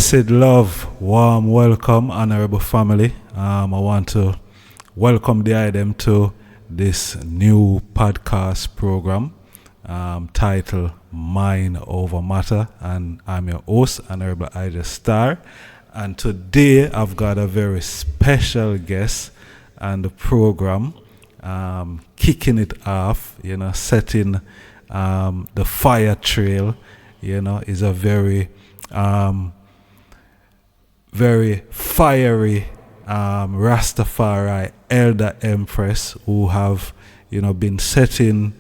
Blessed love, warm welcome, honorable family. I want to welcome the item to this new podcast program titled Mind Over Matter, and I'm your host, Honorable Ijahstars. And today I've got a very special guest on the program, kicking it off, setting the fire trail, is a very fiery Rastafari elder empress who have been setting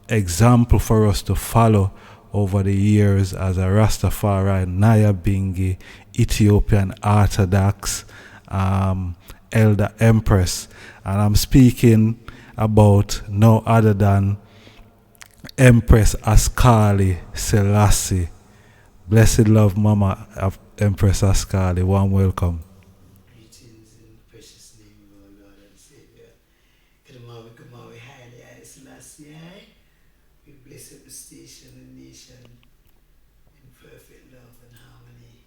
example for us to follow over the years as a Rastafari Nyabingi Ethiopian Orthodox elder empress. And I'm speaking about no other than Empress Askale Selassie. Blessed love, Mama of Empress Askale. Warm welcome. Greetings in the precious name of our Lord and Savior. Kamawi, Haile Selassie. We bless every station and nation in perfect love and harmony.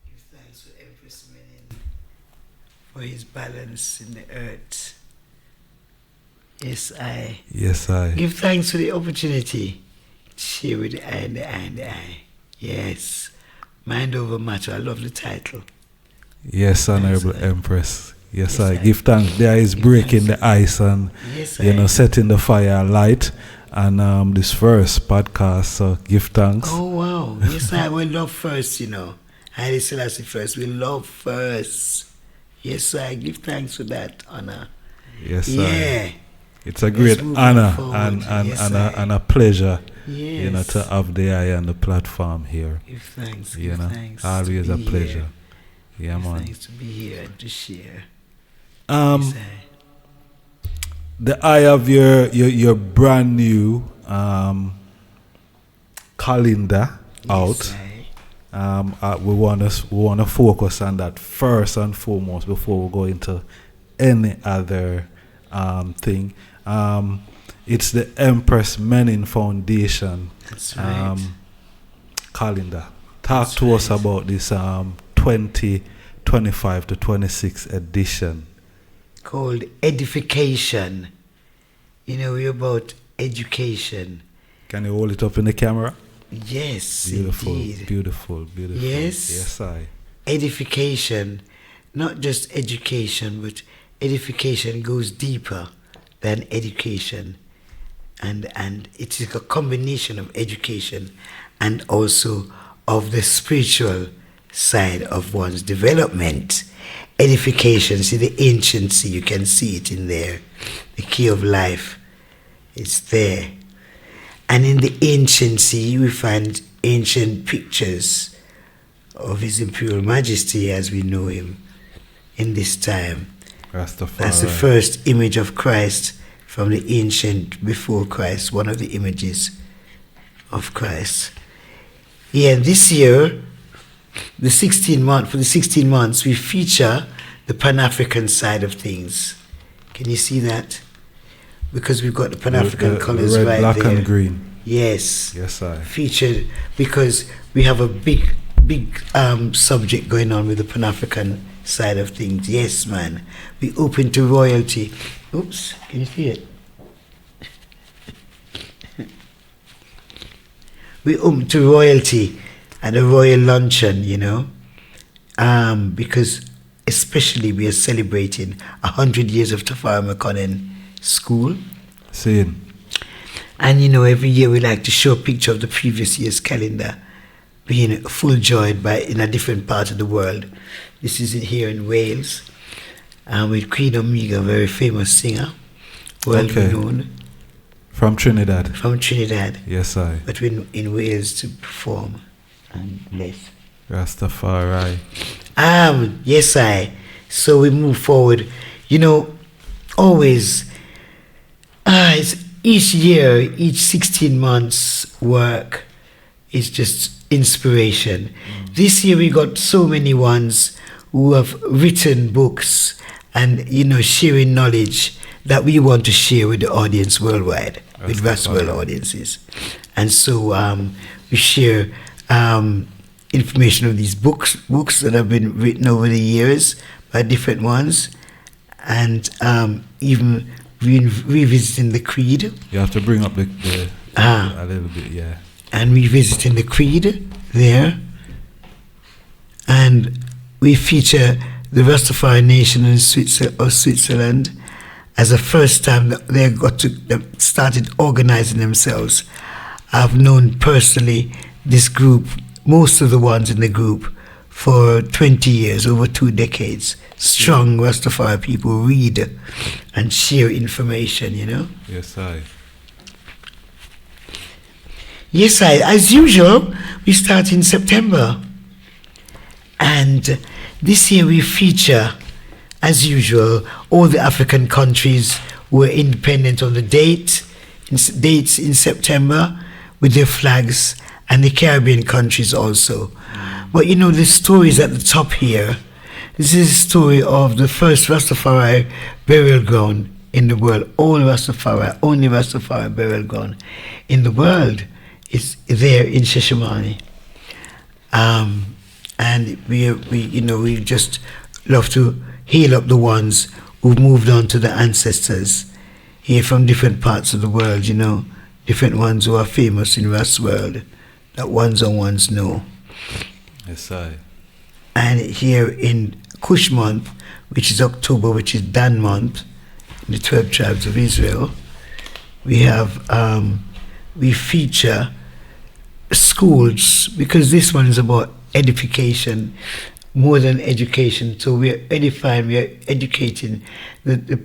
Give thanks for Empress Menen for his balance in the earth. Yes, I. Give thanks for the opportunity to share with the eye and the eye and the eye. Yes. Mind over matter. I love the title. Yes, Honorable Empress. Yes, I. Give thanks. There is breaking the ice and setting the fire light. And this first podcast, so give thanks. Oh wow. Yes, I will love first, Haile Selassie first. We love first. Yes, I give thanks for that honor. Yes, yeah. It's a great honor and a pleasure, to have the eye on the platform here. Give thanks. Always a pleasure. Yeah, man. Thanks to be here and to share. The eye of your brand new calendar out. We wanna focus on that first and foremost before we go into any other thing. It's the Empress Menen Foundation calendar. Talk to us about this 2025 to 26 edition. Called edification. We're about education. Can you hold it up in the camera? Yes, beautiful, indeed. Beautiful. Yes, I. Edification, not just education, but edification goes deeper than education, and it is a combination of education and also of the spiritual side of one's development. Edification, see the anciency, you can see it in there. The key of life, it's there. And in the anciency, we find ancient pictures of His Imperial Majesty as we know him in this time. Rastafari. That's the first image of Christ from the ancient before Christ, one of the images of Christ. Yeah, this year, for the 16 months, we feature the Pan-African side of things. Can you see that? Because we've got the Pan-African colors red, right black there. And green. Yes. Yes, I. Featured because we have a big subject going on with the Pan-African side of things. Yes, man. We open to royalty. Oops, can you see it? We open to royalty at a royal luncheon, because especially we are celebrating 100 years of Tafari Makonnen School. Seeing. And every year we like to show a picture of the previous year's calendar being full joyed in a different part of the world. This is here in Wales, with Queen Omega, a very famous singer, world renowned. From Trinidad. From Trinidad. Yes, I. But we're in Wales to perform and bless. Rastafari. Yes, I. So we move forward. Always, it's each year, each 16 months work is just inspiration. This year we got so many ones who have written books and sharing knowledge that we want to share with the audience worldwide, with vast world audiences. And so we share information of these books that have been written over the years by different ones, and even revisiting the creed. You have to bring up the a little bit, yeah. And revisiting the creed there. And we feature the Rastafari nation of Switzerland as the first time that they started organizing themselves. I've known personally this group, most of the ones in the group, for 20 years, over 2 decades. Strong Rastafari people read and share information, you know? Yes, I. Yes, as usual, we start in September. And this year we feature, as usual, all the African countries who are independent on the dates in September with their flags, and the Caribbean countries also. But you know, the story is at the top here. This is the story of the first Rastafari burial ground in the world. Only Rastafari burial ground in the world is there in Shishimani. And we just love to hail up the ones who've moved on to the ancestors here from different parts of the world, you know, different ones who are famous in Ras world that ones know. Yes, I. And here in Kush month, which is October, which is Dan month, in the 12 tribes of Israel, we have we feature schools, because this one is about edification more than education. So we are edifying, we are educating. The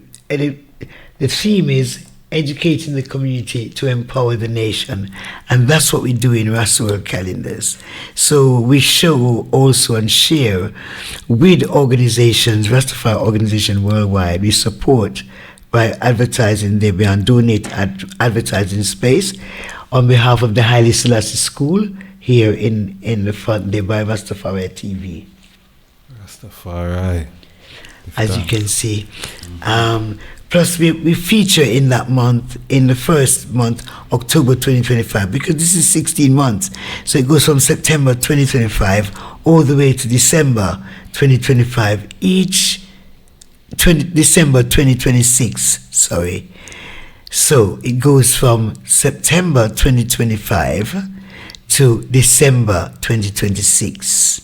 theme is educating the community to empower the nation, and that's what we do in Rastafari calendars. So we show also and share with organizations, Rastafari organization worldwide. We support by advertising there and donate advertising space on behalf of the Haile Selassie School here in the front there by Rastafari TV. Rastafari. As you can see. Plus we feature in that month, in the first month, October 2025, because this is 16 months. So it goes from September 2025 all the way to December 2025, December 2026, sorry. So it goes from September 2025 to December 2026.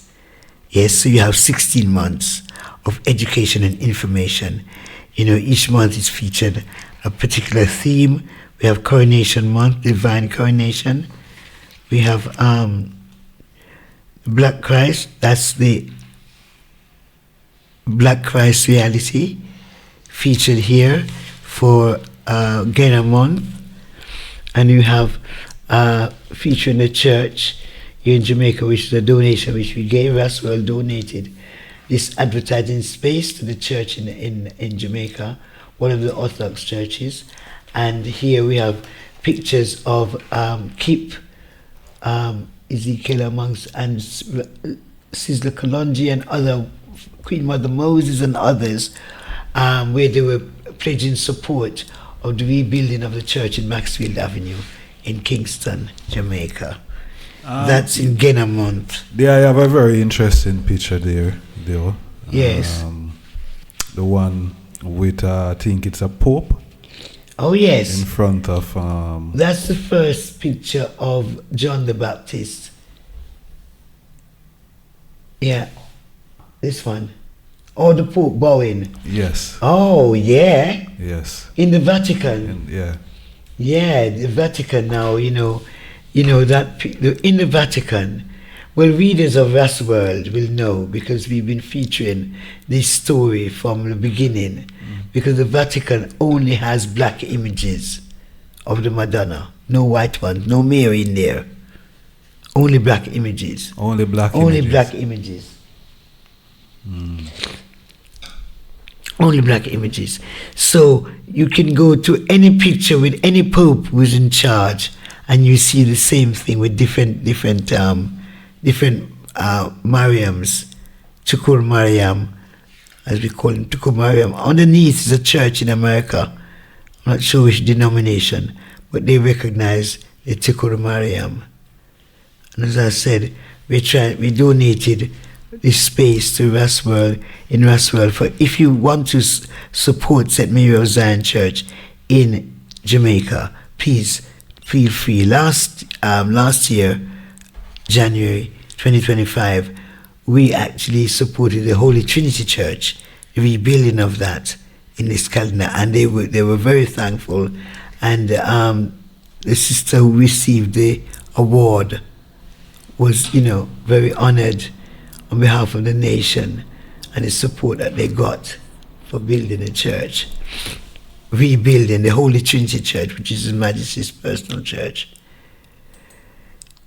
Yes, so you have 16 months of education and information. You know, each month is featured a particular theme. We have Coronation Month, Divine Coronation. We have Black Christ, that's the Black Christ reality, featured here for Ghana month. And you have featuring the church here in Jamaica, which is a donation which we gave us, well donated this advertising space to the church in Jamaica, one of the Orthodox churches. And here we have pictures of Kip, Ezekiel amongst, and Sizzler Kalonji and other, Queen Mother Moses and others, where they were pledging support of the rebuilding of the church in Maxfield Avenue in Kingston, Jamaica. That's in Ghana month. There I have a very interesting picture there. Yes. The one with, I think it's a Pope. Oh, yes. In front of... That's the first picture of John the Baptist. Yeah. This one. Oh, the Pope bowing. Yes. Oh, yeah. Yes. In the Vatican. Yeah. Yeah, the Vatican now, you know that in the Vatican, well, readers of Ras World will know, because we've been featuring this story from the beginning, because the Vatican only has black images of the Madonna, no white ones, no Mary in there, only black images. Only black images. Only black images. So you can go to any picture with any Pope who's in charge, and you see the same thing with different Mariams, Tukur Mariam, as we call him, Tukur Mariam. Underneath is a church in America. I'm not sure which denomination, but they recognize the Tukur Mariam. And as I said, we donated this space to Rastworld in Rastworld for if you want to support St. Mary of Zion Church in Jamaica, please feel free. Last year, January 2025, we actually supported the Holy Trinity Church, the rebuilding of that in this calendar, and they were very thankful. And the sister who received the award was, very honored on behalf of the nation and the support that they got for building the church, rebuilding the Holy Trinity Church, which is His Majesty's personal church.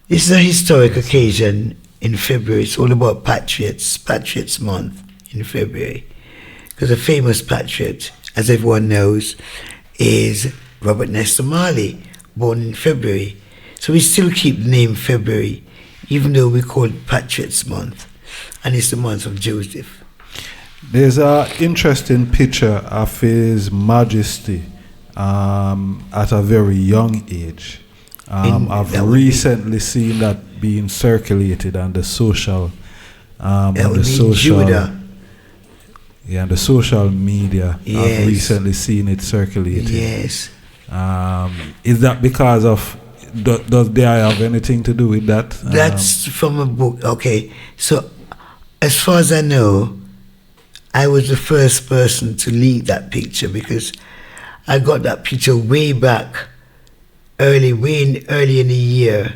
This is a historic occasion in February. It's all about Patriots month in February. Because a famous patriot, as everyone knows, is Robert Nesta Marley, born in February. So we still keep the name February, even though we call it Patriots month. And it's the month of Joseph. There's an interesting picture of His Majesty at a very young age. I've recently seen that being circulated on the social, and the social media. Yes. I've recently seen it circulated. Yes. Is that because of? Does they have anything to do with that? That's from a book. Okay, so as far as I know, I was the first person to leak that picture because I got that picture way back, early in the year,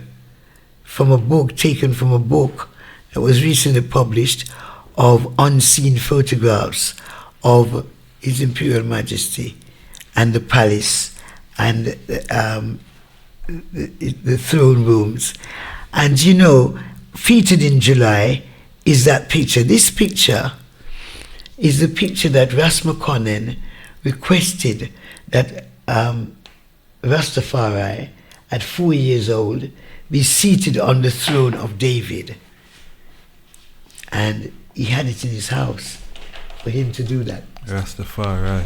taken from a book that was recently published of unseen photographs of His Imperial Majesty and the palace and the throne rooms. And featured in July is that picture. This picture is the picture that Ras McConnell requested that Rastafari, at 4 years old, be seated on the throne of David. And he had it in his house for him to do that. Rastafari.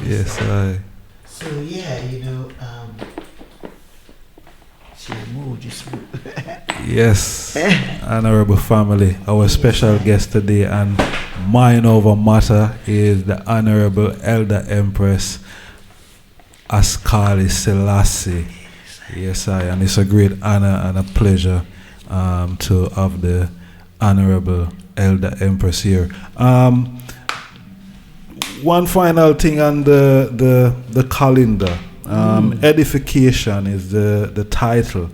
Yes, I. So yeah, Yes, honorable family, our special guest today and mind over matter is the Honorable Elder Empress Askale Selassie. Yes, and it's a great honor and a pleasure to have the Honorable Elder Empress here. One final thing on the calendar. Edification is the title,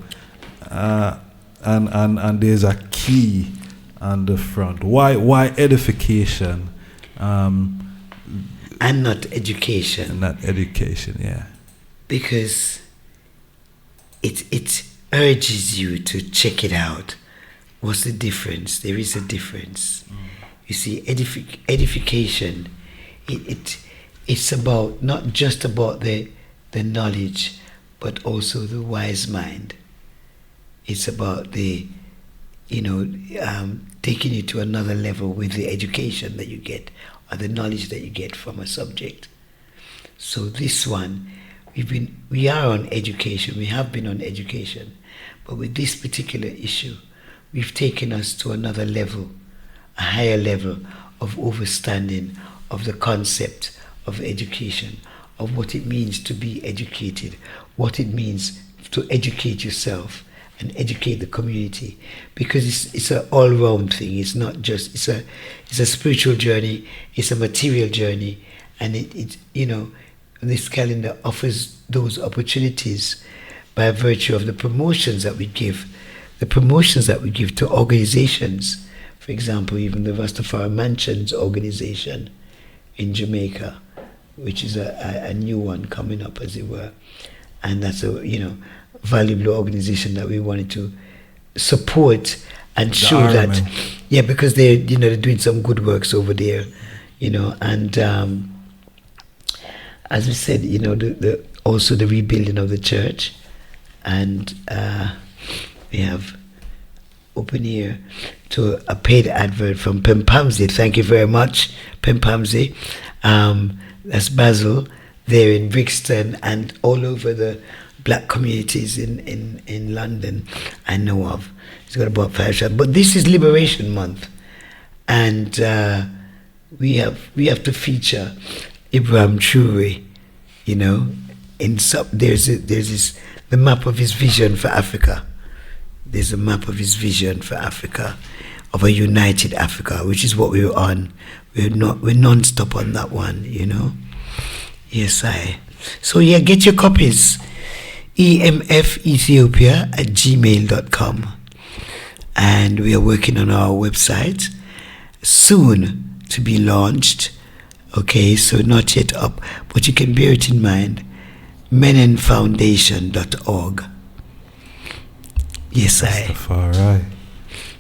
and there's a key on the front. Why edification? And not education. Not education, yeah. Because it urges you to check it out. What's the difference? There is a difference. You see, edification. It's about not just about the knowledge, but also the wise mind. It's about taking you to another level with the education that you get or the knowledge that you get from a subject. So this one, we are on education. We have been on education, but with this particular issue, we've taken us to another level, a higher level of understanding of the concept of education, of what it means to be educated, what it means to educate yourself and educate the community, because it's an all-round thing. It's not just it's a spiritual journey, it's a material journey, and this calendar offers those opportunities by virtue of the promotions that we give to organizations. For example, even the Rastafari Mansions organization in Jamaica, which is a new one coming up, as it were, and that's a valuable organization that we wanted to support and show that, because they're doing some good works over there, and as we said, also the rebuilding of the church, and we have open here to a paid advert from Pimpamsi. Thank you very much, Pimpamsi. That's Basil there in Brixton and all over the black communities in London I know of. It's got about 5 shops. But this is Liberation Month, and we have to feature Ibrahim Traore, you know. There's the map of his vision for Africa. There's a map of his vision for Africa, of a united Africa, which is what we're on. We're non-stop on that one, you know. Yes, so yeah, get your copies. emfethiopia@gmail.com, and we are working on our website, soon to be launched. Okay, so not yet up, but you can bear it in mind. menenfoundation.org. Yes, Rastafari.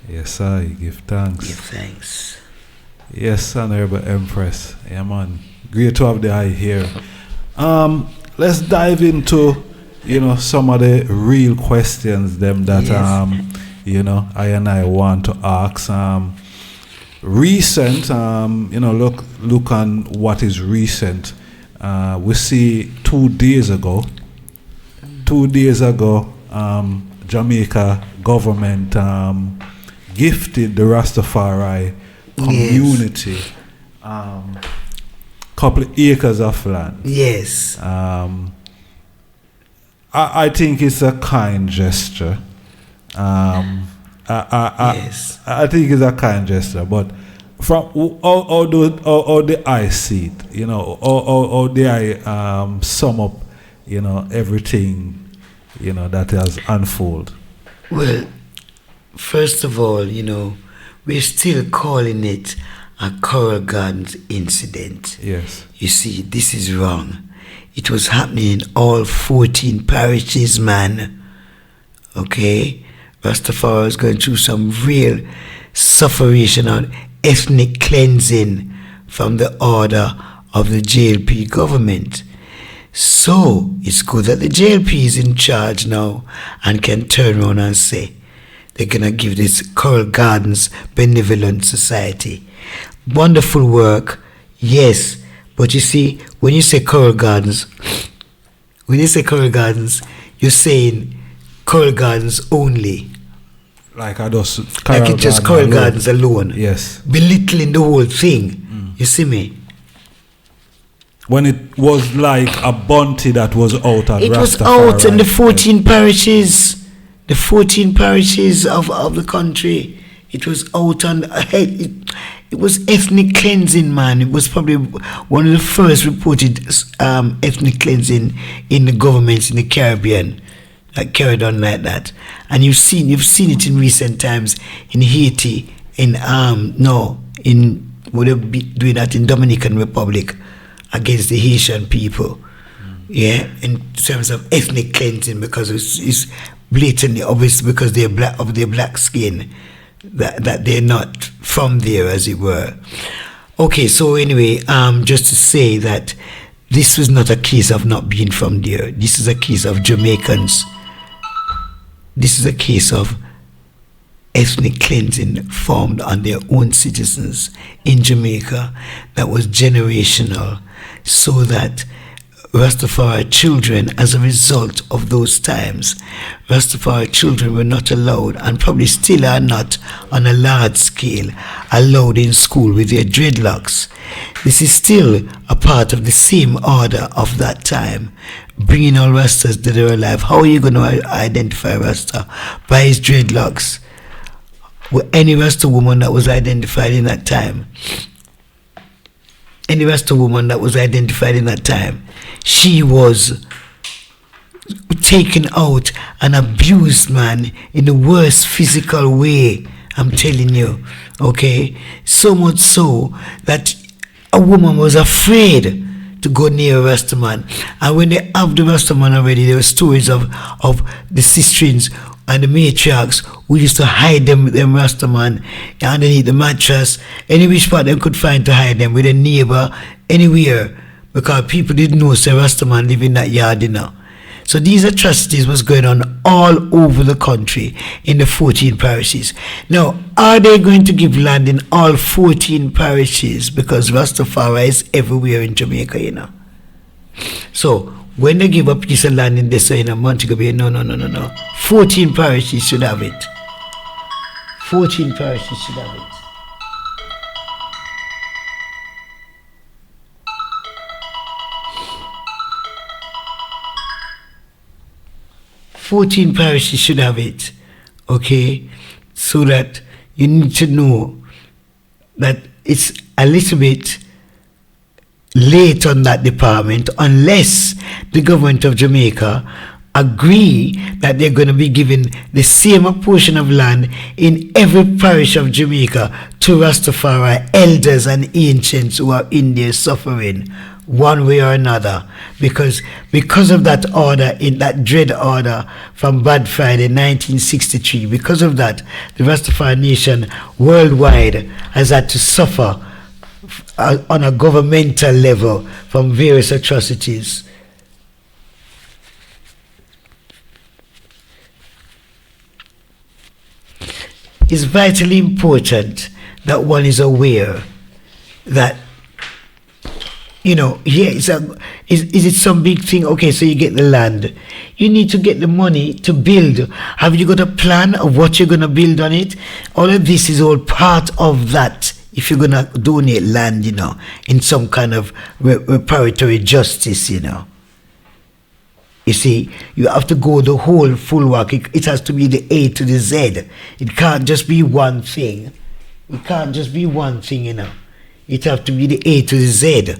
Yes, I give thanks. Give thanks. Yes, Honorable Empress. Yeah, man. Great to have the eye here. Let's dive into, some of the real questions them that I and I want to ask. Recent, look on what is recent. We see 2 days ago, Jamaica government gifted the Rastafari community couple of acres of land. Yes. I think it's a kind gesture. Yes. I think it's a kind gesture, but from how the I see it, how the I sum up, everything, that has unfolded. Well, first of all, we're still calling it a Coral Gardens incident. Yes. You see, this is wrong. It was happening in all 14 parishes, man. Okay? Rastafari is going through some real sufferation on ethnic cleansing from the order of the JLP government. So it's good that the JLP is in charge now and can turn around and say they're going to give this Coral Gardens Benevolent Society wonderful work, yes, but you see, when you say Coral Gardens, you're saying Coral Gardens only. Like it's just Coral Gardens alone. Yes. Belittling the whole thing. You see me? When it was like a bounty that was out at it Rastafari. Was out in the 14 parishes. The 14 parishes of the country. It was out on it was ethnic cleansing, man. It was probably one of the first reported ethnic cleansing in the governments in the Caribbean that carried on like that. And you've seen it in recent times in Haiti, would they be doing that in Dominican Republic against the Haitian people? Yeah, in terms of ethnic cleansing, because it's blatantly obvious because they're black of their black skin. That they're not from there, as it were. Okay, so anyway, just to say that this was not a case of not being from there. This is a case of Jamaicans. This is a case of ethnic cleansing formed on their own citizens in Jamaica that was generational, so that Rastafari children, as a result of those times, Rastafari children were not allowed, and probably still are not on a large scale, allowed in school with their dreadlocks. This is still a part of the same order of that time, bringing all Rastas that are alive. How are you going to identify Rasta? By his dreadlocks. Any Rasta woman that was identified in that time, she was taken out and abused, man, in the worst physical way, I'm telling you, okay? So much so that a woman was afraid to go near a Rastaman. And when they have the Rastaman already, there were stories of the sisterins and the matriarchs who used to hide them Rastaman underneath the mattress, any which part they could find to hide them, with a neighbor, anywhere, because people didn't know Sir Rastaman lived in that yard, So these atrocities was going on all over the country in the 14 parishes. Now, are they going to give land in all 14 parishes? Because Rastafari is everywhere in Jamaica, So when they give a piece of land in this in Montego Bay, no. 14 parishes should have it. 14 parishes should have it. "14 parishes should have it," okay? So that you need to know that it's a little bit late on that department unless the government of Jamaica agree that they're going to be given the same portion of land in every parish of Jamaica to Rastafari elders and ancients who are in there suffering one way or another, because of that order, in that dread order from Bad Friday 1963, because of that, the Rastafari nation worldwide has had to suffer on a governmental level from various atrocities. It's vitally important that one is aware that, you know, here is it some big thing? Okay, so you get the land. You need to get the money to build. Have you got a plan of what you're going to build on it? All of this is all part of that. If you're going to donate land, you know, in some kind of reparatory justice, you know. You see, you have to go the whole full work. It has to be the A to the Z. It can't just be one thing. It can't just be one thing, you know. It has to be the A to the Z.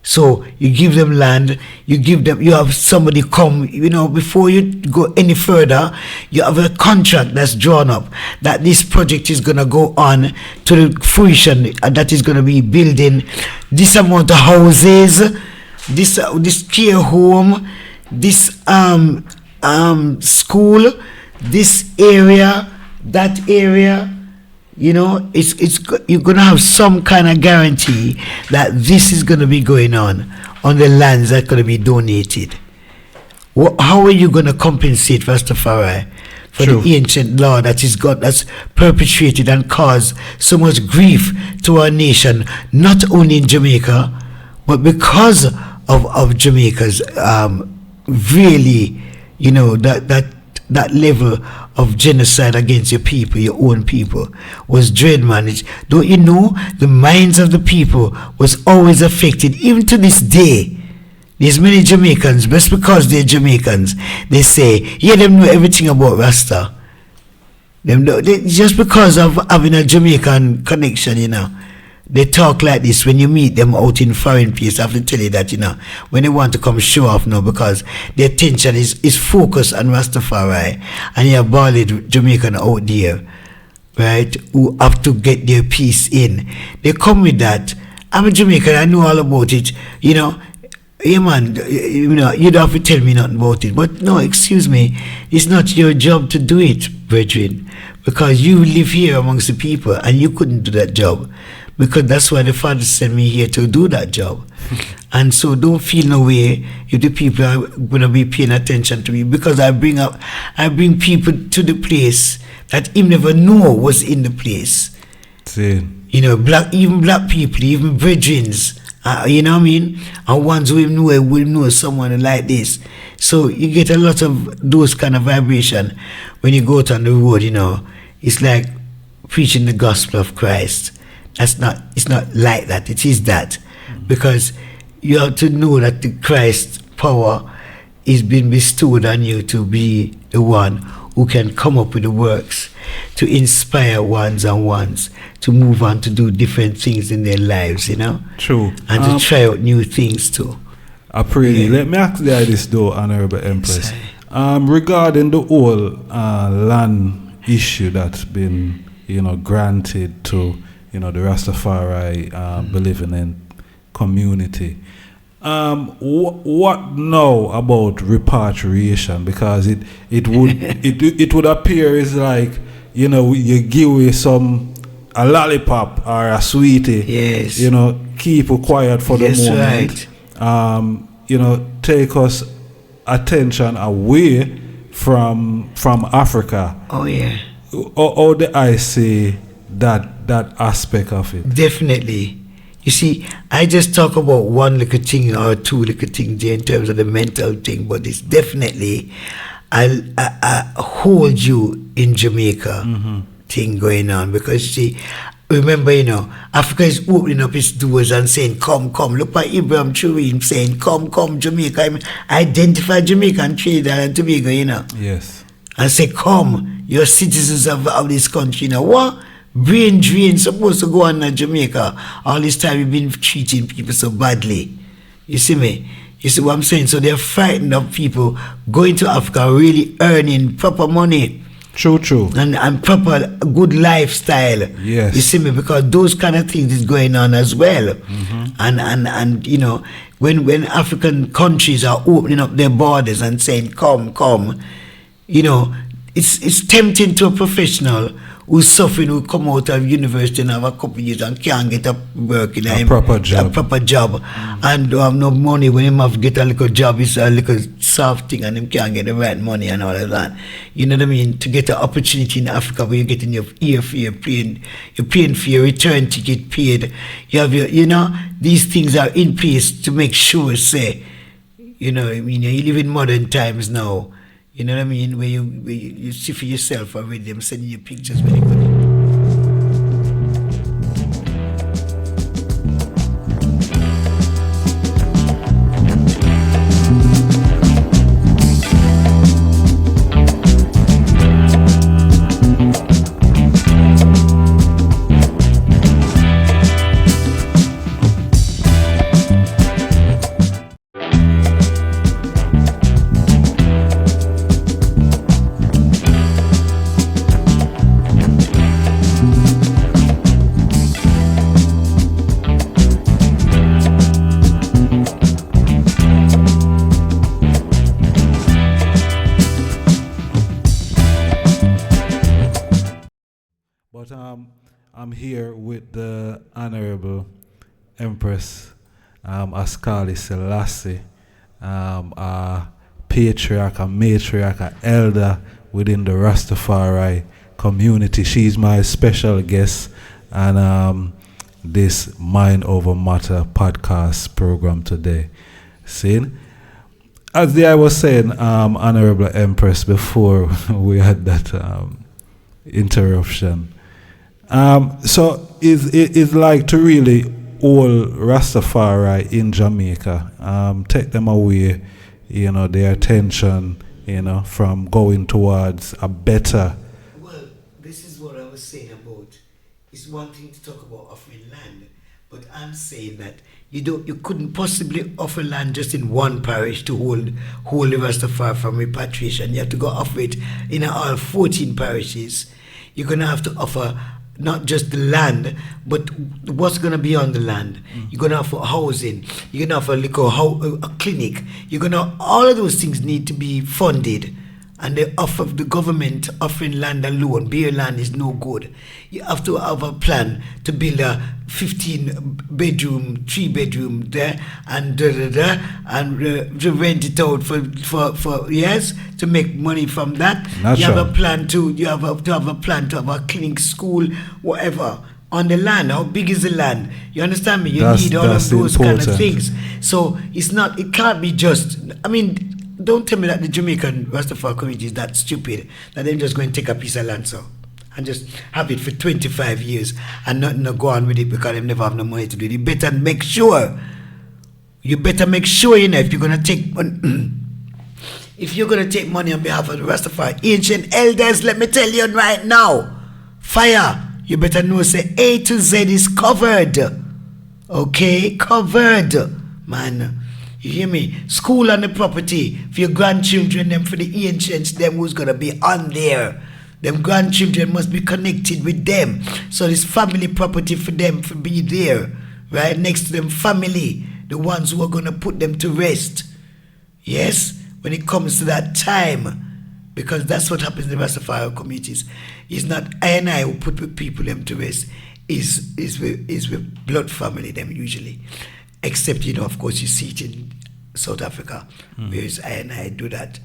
So you give them land, you have somebody come, you know, before you go any further, you have a contract that's drawn up that this project is going to go on to the fruition, that is going to be building this amount of houses, this care home, this school, this area, that area. You know, you're going to have some kind of guarantee that this is going to be going on the lands that are going to be donated. How are you going to compensate Rastafari for True. the ancient law that's perpetuated and caused so much grief to our nation, not only in Jamaica, but because of Jamaica's really, you know, that level of genocide against your people, your own people, was dread managed. Don't you know the minds of the people was always affected, even to this day. There's many Jamaicans, just because they're Jamaicans, they say, yeah, them know everything about Rasta. Just because of having a Jamaican connection, you know. They talk like this when you meet them out in foreign place. I have to tell you that, you know, when they want to come show off now, because their attention is focused on Rastafari, and you have bald Jamaican out there, right, who have to get their piece in. They come with that. I'm a Jamaican, I know all about it, you know. Yeah, man, you know, you don't have to tell me nothing about it. But no, excuse me, it's not your job to do it, brethren, because you live here amongst the people and you couldn't do that job. Because that's why the Father sent me here, to do that job. And so don't feel no way if the people are going to be paying attention to me, because I bring people to the place that him never know was in the place. See. You know, even black people, even brethren, you know what I mean? And ones who will know someone like this. So you get a lot of those kind of vibration when you go out on the road, you know. It's like preaching the gospel of Christ. It's not like that. It is that. Because you have to know that the Christ power is being bestowed on you to be the one who can come up with the works to inspire ones and ones to move on to do different things in their lives, you know. True. And to try out new things too. I pray. Yeah. Let me ask you this though, Honorable Empress. Regarding the whole land issue that's been, you know, granted to, you know, the Rastafari believing in community. What now about repatriation? Because it would appear is like, you know, you give away a lollipop or a sweetie. Yes. You know, keep it quiet for the moment. Right. You know, take us attention away from Africa. Oh yeah. How do I say that aspect of it? Definitely. You see, I just talk about one little thing or two little things there in terms of the mental thing, but it's definitely I hold you in Jamaica thing going on, because see, remember, Africa is opening up its doors and saying, come, come. Look at Ibrahim Chouin saying, come, Jamaica. I mean, identify Jamaica and Trinidad and Tobago, Yes. And say, come, you're citizens of this country. What? Brain drain supposed to go on in Jamaica. All this time we've been treating people so badly. You see me? You see what I'm saying? So they're frightened of people going to Africa, really earning proper money. True. And proper good lifestyle. Yes. You see me? Because those kind of things is going on as well. And when African countries are opening up their borders and saying, come, it's tempting to a professional who's suffering, who come out of university and have a couple of years and can't get a work in a proper job, and have no money. When him have get a little job, it's a little soft thing, and him can't get the right money and all of that. You know what I mean? To get an opportunity in Africa where you're getting your airfare, you're paying for your return ticket paid. You have your, these things are in place to make sure, say, you live in modern times now. You know what I mean? Where you see for yourself already. I'm sending you pictures very good. But I'm here with the Honorable Empress Askale Selassie, a patriarch, a matriarch, an elder within the Rastafari community. She's my special guest on this Mind Over Matter podcast program today. See? As I was saying, Honorable Empress, before we had that interruption. So it's like to really all Rastafari in Jamaica, take them away, their attention, from going towards a better. Well, this is what I was saying about. It's one thing to talk about offering land, but I'm saying that you couldn't possibly offer land just in one parish to hold the Rastafari from repatriation. You have to go offer it in all 14 parishes. You're going to have to offer not just the land, but what's going to be on the land. You're going to offer housing. You're going to offer a clinic. All of those things need to be funded. And the government offering land alone, bare land, is no good. You have to have a plan to build a 15-bedroom, 3-bedroom there, and to rent it out for years to make money from that. Not you sure. have a plan to have a clinic, school, whatever. On the land, how big is the land? You understand me? You need all of those important kind of things. So it can't be just. Don't tell me that the Jamaican Rastafari community is that stupid that they're just going to take a piece of land and just have it for 25 years and not go on with it because they never have no money to do it. You better make sure, if you're going to take if you're going to take money on behalf of the Rastafari ancient elders, let me tell you right now, fire, you better know, say A to Z is covered. Okay, covered, man. You hear me? School on the property for your grandchildren, them for the ancients, them who's gonna be on there. Them grandchildren must be connected with them. So this family property for them to be there, right? Next to them family, the ones who are gonna put them to rest. Yes? When it comes to that time. Because that's what happens in the Rastafari communities. It's not I and I who put people them to rest. Is with blood family them usually. Except, of course, you see it in South Africa, whereas I and I do that.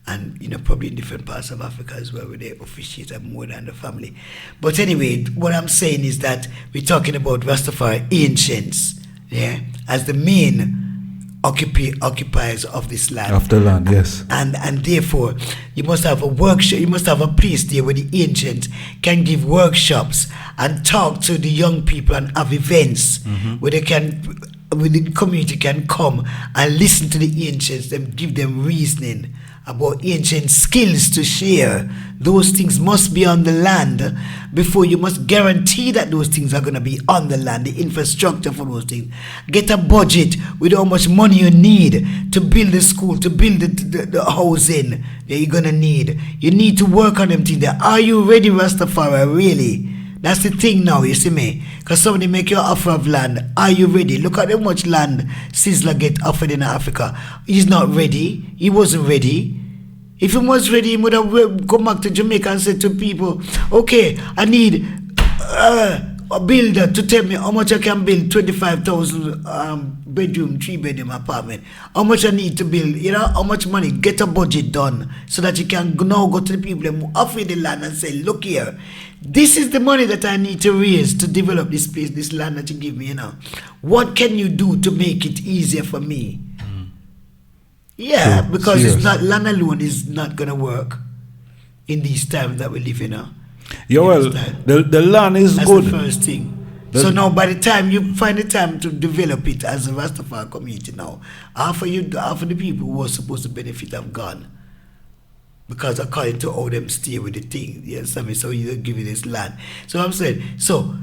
and probably in different parts of Africa as well, where they officiate more than the family. But anyway, what I'm saying is that we're talking about Rastafari ancients, as the main occupiers of this land. Of the land, yes. And therefore, you must have a workshop. You must have a place there where the ancients can give workshops and talk to the young people and have events where they can. Where the community can come and listen to the ancients, and give them reasoning about ancient skills to share. Those things must be on the land before you must guarantee that those things are going to be on the land, the infrastructure for those things. Get a budget with how much money you need to build the school, to build the housing that you're going to need. You need to work on them things there. Are you ready, Rastafari, really? That's the thing now, you see me? Because somebody make you an offer of land. Are you ready? Look at how much land Sizzler get offered in Africa. He's not ready. He wasn't ready. If he was ready, he would have come back to Jamaica and said to people, okay, I need a builder to tell me how much I can build 25,000 bedroom, 3-bedroom apartment. How much I need to build, how much money, get a budget done so that you can now go to the people and offer the land and say, look here, this is the money that I need to raise to develop this place, this land that you give me, What can you do to make it easier for me? Yeah, sure. Because it's not, land alone is not going to work in these times that we live in now. Yeah, well, the land is That's good. That's the first thing. So now by the time you find the time to develop it as a Rastafari community now, half of the people who are supposed to benefit have gone. Because according to how them stay with the thing, so you give you this land. So I'm saying, so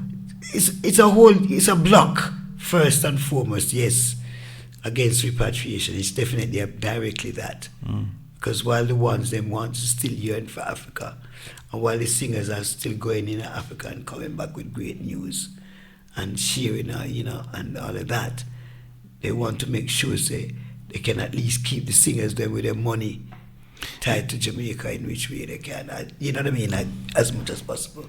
it's a block first and foremost, yes, against repatriation. It's definitely directly that. Because while the ones them want to still yearn for Africa, and while the singers are still going in Africa and coming back with great news and sharing, and all of that, they want to make sure they can at least keep the singers there with their money tied to Jamaica in which way they can. You know what I mean? Like, as much as possible.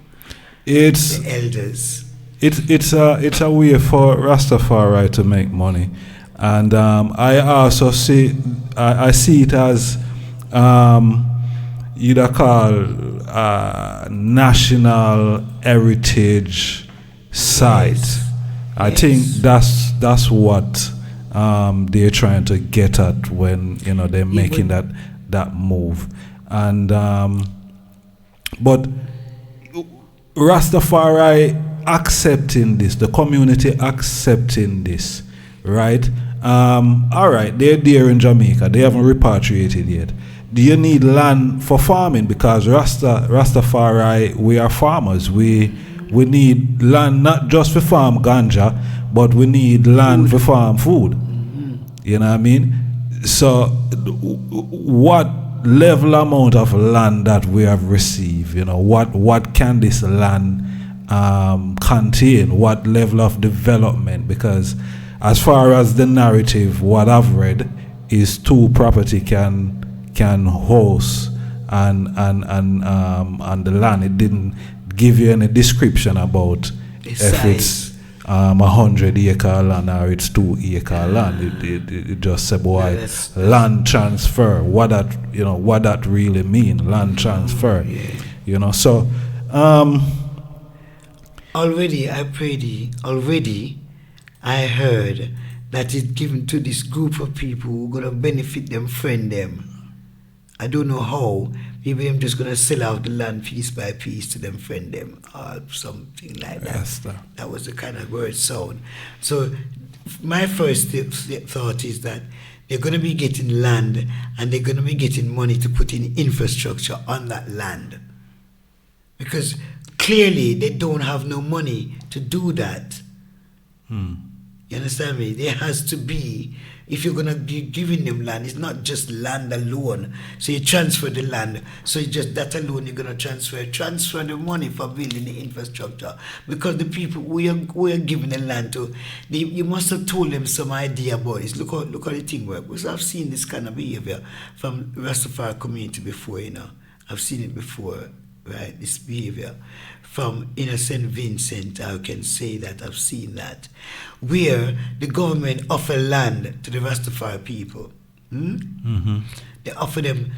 It's the elders. It's a way for Rastafari to make money, and I also see it as you'd call national heritage site. Yes. I think that's what they're trying to get at when they're making that move, and but Rastafari accepting this, the community accepting this, right? All right, they're there in Jamaica. They haven't repatriated yet. Do you need land for farming? Because Rastafari, we are farmers. We need land not just for farm ganja, but we need land for farm food. You know what I mean? So, what level amount of land that we have received? What can this land contain? What level of development? Because as far as the narrative, what I've read is 2 property can host and the land. It didn't give you any description about if it's 100-acre land or it's 2-acre land. It just said, boy, land transfer. What that really mean? Land transfer. So already I heard that it's given to this group of people who are gonna benefit them, friend them. I don't know how. Maybe I'm just gonna sell out the land piece by piece to them, friend them, or something like that. Rasta. That was the kind of word sound. So my first thought is that they're gonna be getting land and they're gonna be getting money to put in infrastructure on that land. Because clearly they don't have no money to do that. You understand me? There has to be, if you're going to be giving them land, it's not just land alone. So you transfer the land. So it's just that alone you're going to transfer the money for building the infrastructure. Because the people we are giving the land to, you must have told them some idea, boys. Look how the thing works. Because I've seen this kind of behavior from Rastafari community before, I've seen it before, right? This behavior. From Innocent Vincent, I can say that I've seen that, where the government offer land to the Rastafari people. They offer them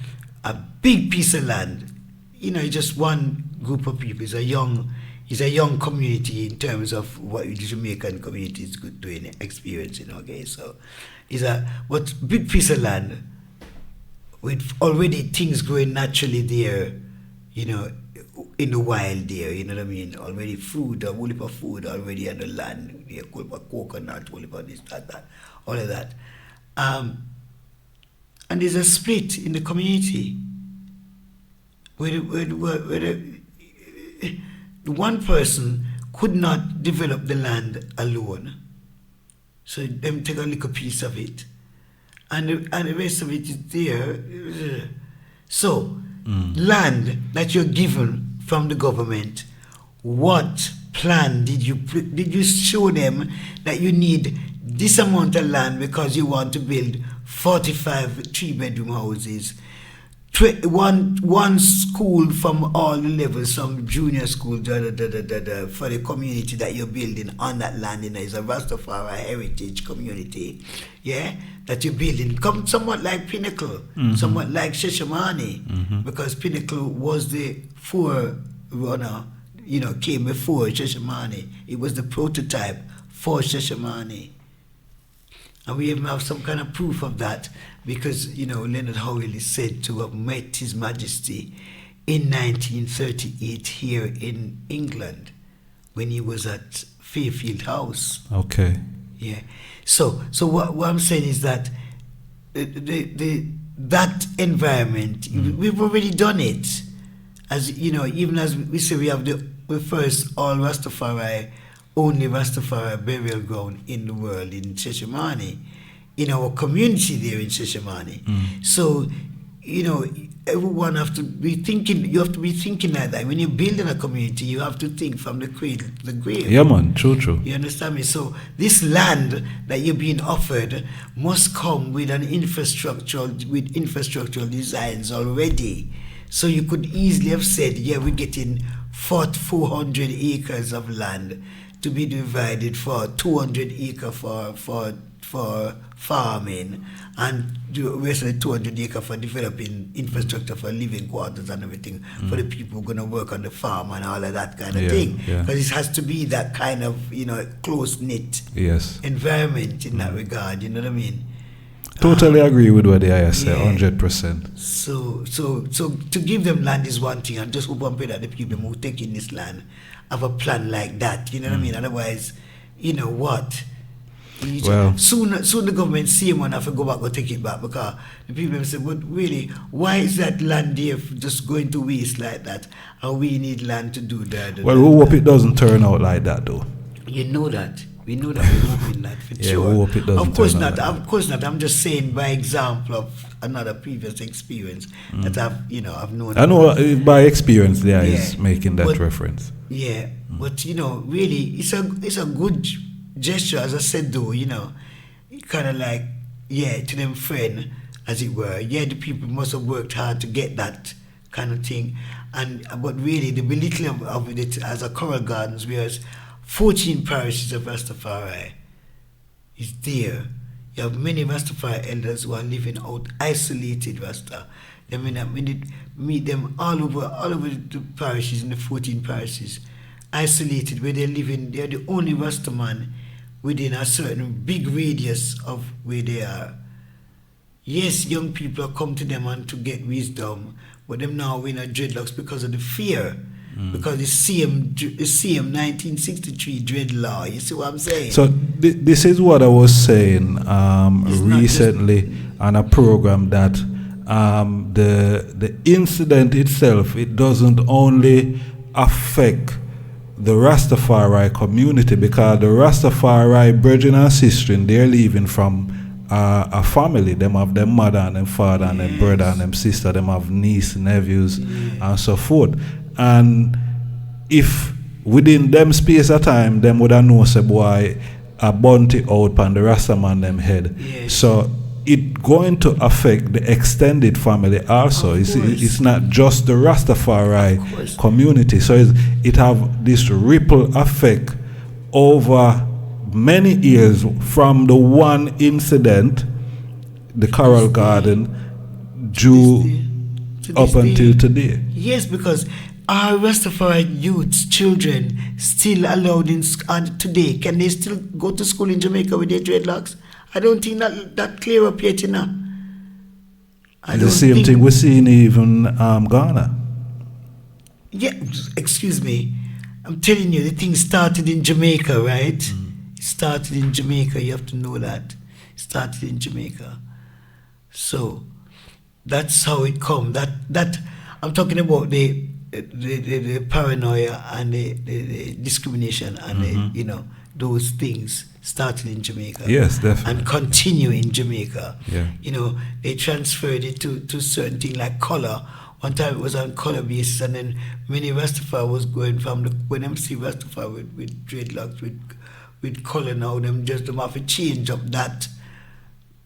a big piece of land. You know, it's just one group of people. It's a young community in terms of what the Jamaican community is doing, experiencing. Okay, so it's but big piece of land with already things growing naturally there. You know, in the wild there. You know what I mean? Already food, a whole heap of food already on the land. A whole heap of coconut, whole heap of this, that, all of that. And there's a split in the community. Where the one person could not develop the land alone. So them take a little piece of it. And the rest of it is there. So, land that you're given from the government, what plan did you show them that you need this amount of land because you want to build 45 3-bedroom houses, one school from all the levels, some junior school, for the community that you're building on that land. You know, it's a Rastafari heritage community, yeah, that you're building. Somewhat like Pinnacle, somewhat like Sheshamani, because Pinnacle was the forerunner, you know, came before Sheshamani. It was the prototype for Sheshamani. And we even have some kind of proof of that because, you know, Leonard Howell is said to have met His Majesty in 1938 here in England when he was at Fairfield House. Okay. Yeah. So what I'm saying is that that environment, we've already done it. As you know, even as we say, we have the first all Rastafari, only Rastafari burial ground in the world in Sheshamani, in our community there in Sheshamani. So, you know, everyone have to be thinking. You have to be thinking like that. When you're building a community, you have to think from the cradle to the grave. Yeah, man, true. You understand me? So this land that you're being offered must come with infrastructural designs already. So you could easily have said, yeah, we're getting 400 acres of land to be divided for 200 acres for farming, and the rest of the 200 acres for developing infrastructure for living quarters and everything for the people who are going to work on the farm and all of that kind of thing. Because it has to be that kind of, you know, close-knit environment in that regard, you know what I mean? Totally agree with what they say, 100%. So to give them land is one thing, and just hope and pray that the people who take in this land have a plan like that, you know what I mean? Otherwise, you know what? Soon the government see him and have to go back or take it back, because the people say, but really, why is that land here just going to waste like that? And we need land to do that. Well, we hope it doesn't turn out like that, though. You know that. We know that we're hoping that for sure. We hope it doesn't of course turn not. out like Of course not. I'm just saying by example of another previous experience that I've known. I know by experience there is making that reference. Yeah, but you know, really, it's a good gesture, as I said, though. You know, kind of like to them friend, as it were. Yeah, the people must have worked hard to get that kind of thing, but really the belittling of it as a choral gardens, whereas 14 parishes of Rastafari is there. You have many Rastafari elders who are living out isolated Rasta. I mean, we did meet them all over the parishes, in the 14 parishes, isolated, where they're living. They're the only Rasta man within a certain big radius of where they are. Yes, young people have come to them and to get wisdom, but them now in a dreadlocks because of the fear. Because the same 1963 dread law, you see what I'm saying? So this is what I was saying recently on a program, that the incident itself, it doesn't only affect the Rastafari community, because the Rastafari brethren and sisters, they're leaving from a family. Them have their mother and their father and their brother and their sister, them have niece, nephews and so forth. And if within them space of time, them would have known, say, boy, a bounty out on the Rastaman them head. So it going to affect the extended family also. It's not just the Rastafari community. So it have this ripple effect over many years, from the one incident, the Coral Garden, to this Up until day. today. Yes, because our Rastafari youths, children, still allowed in today. Can they still go to school in Jamaica with their dreadlocks? I don't think that clear up yet, you know. It's the same thing we see in even Ghana. Yeah, excuse me. I'm telling you, the thing started in Jamaica, right? It started in Jamaica. You have to know that. It started in Jamaica. So that's how it come. That I'm talking about the paranoia and the discrimination and the, those things started in Jamaica. Yes, definitely. And continue in Jamaica. Yeah. They transferred it to certain things like color. One time it was on color basis, and then many Rastafari was going from when them see Rastafari with dreadlocks with color now, them have to change up that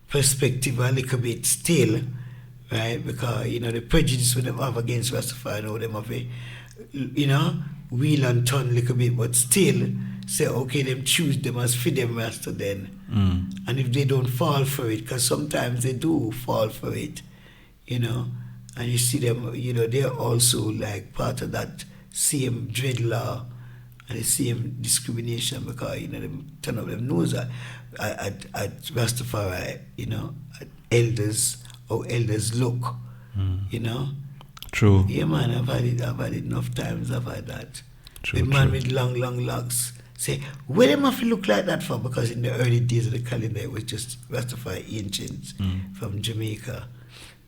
perspective a little bit still, right? Because the prejudice we them have against Rastafari now, them have a wheel and turn a little bit, but still say okay, them choose them as for them Rasta then, and if they don't fall for it, because sometimes they do fall for it, and you see them, they're also like part of that same dread law and the same discrimination, because them turn up them nose at Rastafari, at elders, how elders look, True. Yeah, man, I've had it enough times. I've had that. True, With man true. with long locks say, where them have to look like that for? Because in the early days of the calendar, it was just Rastafari ancients from Jamaica,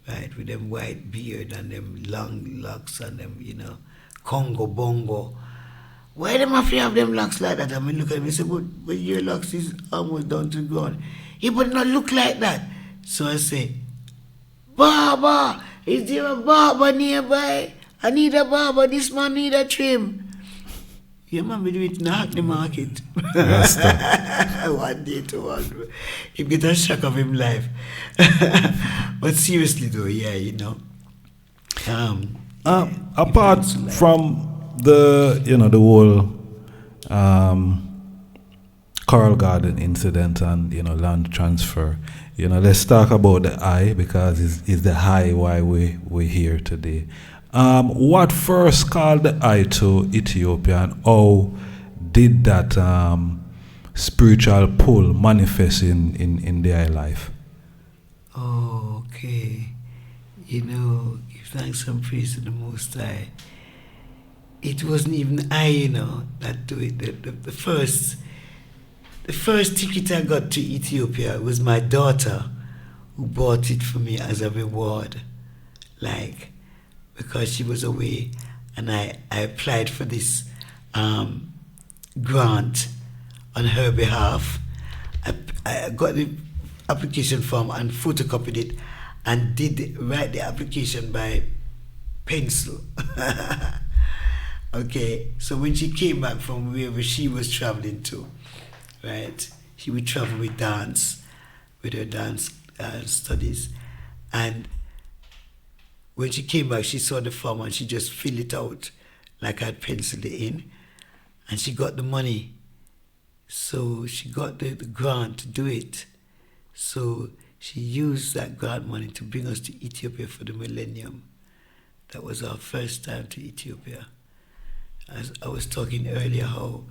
right, with them white beard and them long locks and them, Congo bongo. Why them have to have them locks like that? I mean, look at me and say, but your locks is almost down to the ground. He would not look like that. So I say, Barber, is there a barber nearby? I need a barber. This man need a trim. Yeah, man, we do it in the market. Rasta. One day to one. He get a shock of him life. But seriously though, yeah, Apart from the the whole Coral Garden incident and land transfer, let's talk about the I, because it's the I why we're here today. What first called the I to Ethiopia, and how did that spiritual pull manifest in their life? Oh, okay. Give thanks and praise to the Most High. It wasn't even I, that do it. The first ticket I got to Ethiopia was my daughter who bought it for me as a reward. Because she was away, and I applied for this grant on her behalf. I got the application form and photocopied it and did write the application by pencil. Okay, so when she came back from wherever she was traveling to, right, she would travel with her dance studies, and when she came back, she saw the form and she just filled it out like I'd penciled it in, and she got the money. So she got the grant to do it. So she used that grant money to bring us to Ethiopia for the millennium. That was our first time to Ethiopia. As I was talking earlier, how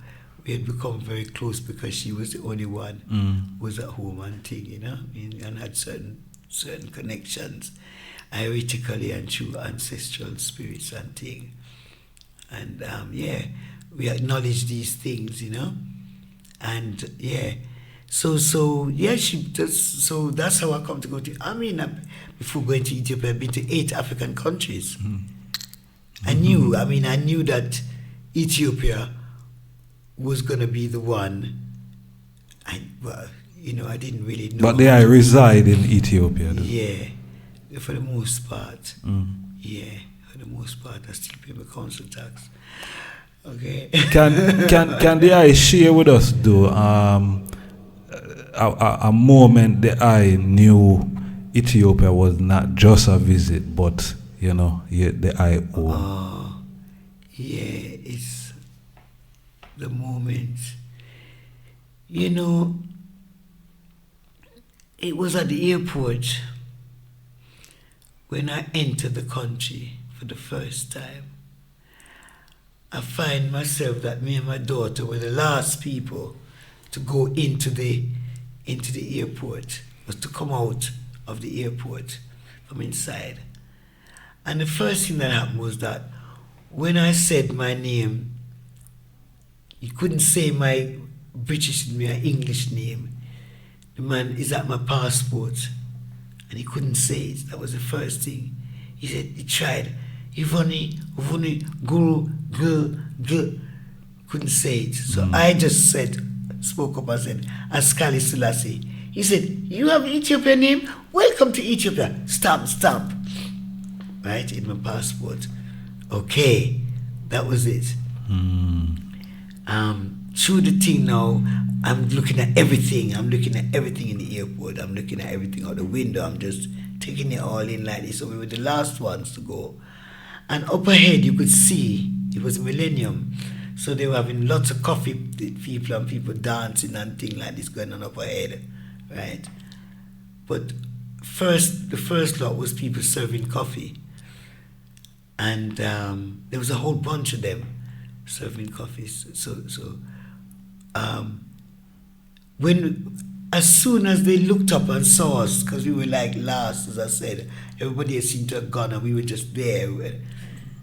we had become very close because she was the only one who was at home and thing, and had certain connections, hierarchically and through ancestral spirits and thing. And we acknowledge these things, and so that's how I come to go to. Before going to Ethiopia, I've been to 8 African countries. I knew that Ethiopia was going to be the one. I didn't really know. But they reside in Ethiopia, though. Yeah, for the most part. Yeah, for the most part, I still pay my council tax. Okay. Can the I share with us, though, a moment that I knew Ethiopia was not just a visit, but the I own. Yeah, it's the moment. It was at the airport when I enter the country for the first time, I find myself that me and my daughter were the last people to go into the airport, was to come out of the airport from inside. And the first thing that happened was that when I said my name, he couldn't say my British, my English name. The man is at my passport, and he couldn't say it. That was the first thing. He said, he tried, Ivoni, Guru, Gul, couldn't say it. So I just spoke up and said, Askale Selassie. He said, you have Ethiopian name? Welcome to Ethiopia. Stamp. Right, in my passport. Okay, that was it. Through the thing now, I'm looking at everything. I'm looking at everything in the airport. I'm looking at everything out the window. I'm just taking it all in like this. So we were the last ones to go. And up ahead, you could see, it was millennium. So they were having lots of coffee people and people dancing and things like this going on up ahead, right? But the first lot was people serving coffee. And there was a whole bunch of them serving coffees. As soon as they looked up and saw us, because we were like last, as I said, everybody seemed to have gone and we were just there.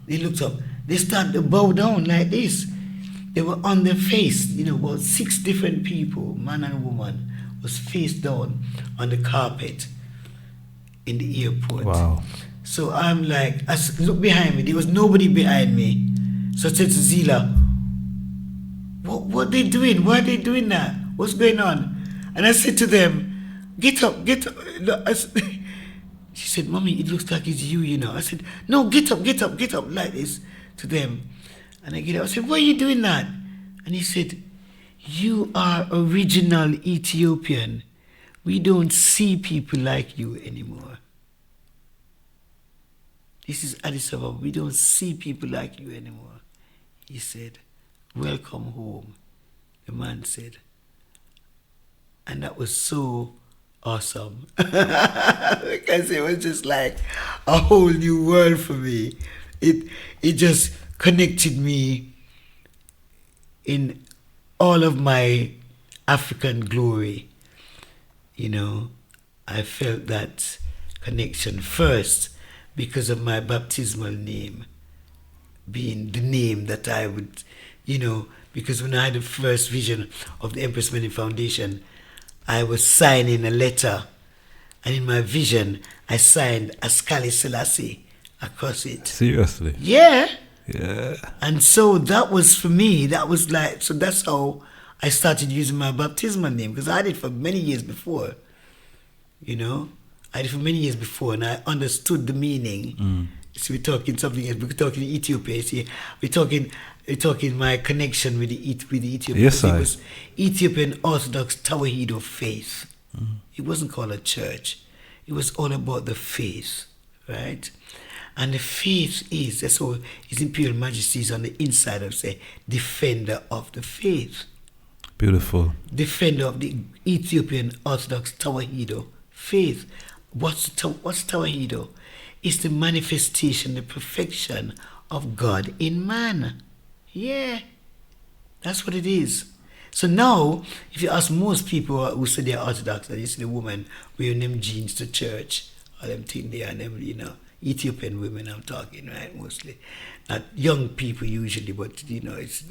They looked up, they started to bow down like this. They were on their face, about 6 different people, man and woman, was face down on the carpet in the airport. Wow. So I'm like, I look behind me, there was nobody behind me. So I said to Zila, what are they doing? Why are they doing that? What's going on? And I said to them, get up. She said, Mommy, it looks like it's you, I said, no, get up, like this to them. And I get up, I said, why are you doing that? And he said, you are original Ethiopian. We don't see people like you anymore. This is Addis Ababa. We don't see people like you anymore. He said, welcome home, the man said. And that was so awesome. Because it was just like a whole new world for me. It just connected me in all of my African glory. I felt that connection first because of my baptismal name being the name that I would, because when I had the first vision of the Empress Menen Foundation, I was signing a letter, and in my vision, I signed Askale Selassie across it. Seriously? Yeah. Yeah. And so that was for me, so that's how I started using my baptismal name, because I had it for many years before, I had it for many years before, and I understood the meaning. So we're talking something else, we're talking Ethiopia, see, we're talking my connection with the Ethiopia. Yes, it was Ethiopian Orthodox Tawahedo faith. It wasn't called a church. It was all about the faith, right? And the faith that's all His Imperial Majesty is on the inside of, say, defender of the faith. Beautiful. Defender of the Ethiopian Orthodox Tawahedo faith. What's Tawahedo? It's the manifestation, the perfection of God in man. Yeah, that's what it is. So now, if you ask most people who say they're Orthodox, and you see the woman wearing them jeans to church, all them things there, and them, Ethiopian women I'm talking, right, mostly. Not young people usually, but, it's...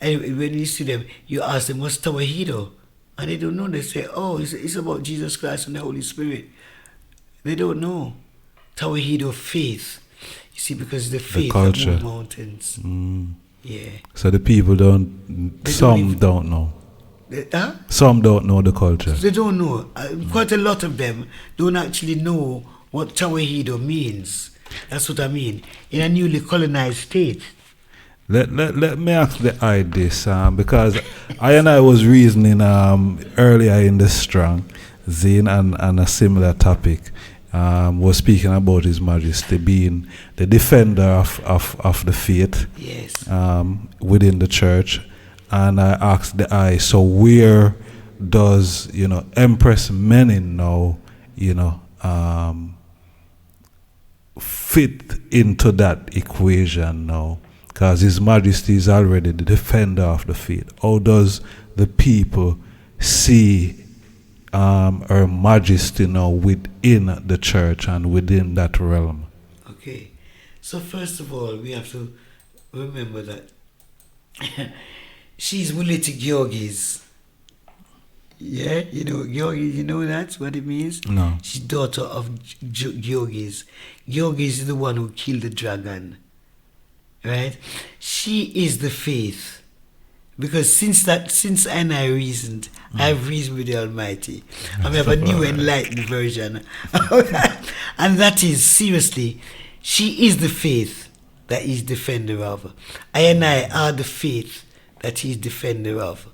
anyway, when you see them, you ask them, what's Tawahedo? And they don't know. They say, oh, it's about Jesus Christ and the Holy Spirit. They don't know. Tawahedo faith. You see, because the faith that moves mountains. Yeah. So the people don't know. Some don't know the culture. They don't know. Quite a lot of them don't actually know what Tawahedo means. That's what I mean. In a newly colonized state. Let me ask the eye this, because I was reasoning earlier in the strong Zine and a similar topic. Was speaking about His Majesty being the defender of the faith. Yes. Within the church, and I asked the eye, so where does Empress Menen now fit into that equation now? Because His Majesty is already the defender of the faith. How does the people see Her Majesty now within the church and within that realm? Okay. So first of all, we have to remember that she's related to Georgis. Yeah, Georgis, you know that's what it means? No. She's daughter of Georgis. Georgis is the one who killed the dragon. Right? She is the faith. Because since I reasoned, I've reasoned with the Almighty. I have a new enlightened version. And that is, seriously, she is the faith that He's defender of. I and I are the faith that He's defender of.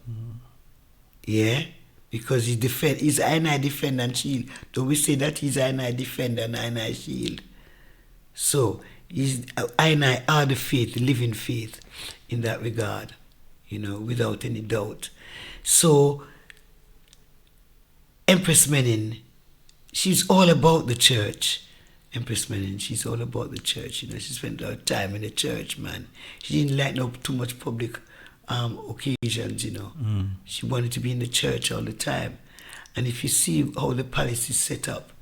Yeah? Because He's I and I defend and shield. Don't we say that He's I and I defend and I and I shield? So, I and I are the faith, the living faith in that regard, without any doubt. So, Empress Menen, she's all about the church. Empress Menen, she's all about the church. She spent her time in the church, man. She didn't like no too much public occasions, She wanted to be in the church all the time. And if you see how the palace is set up,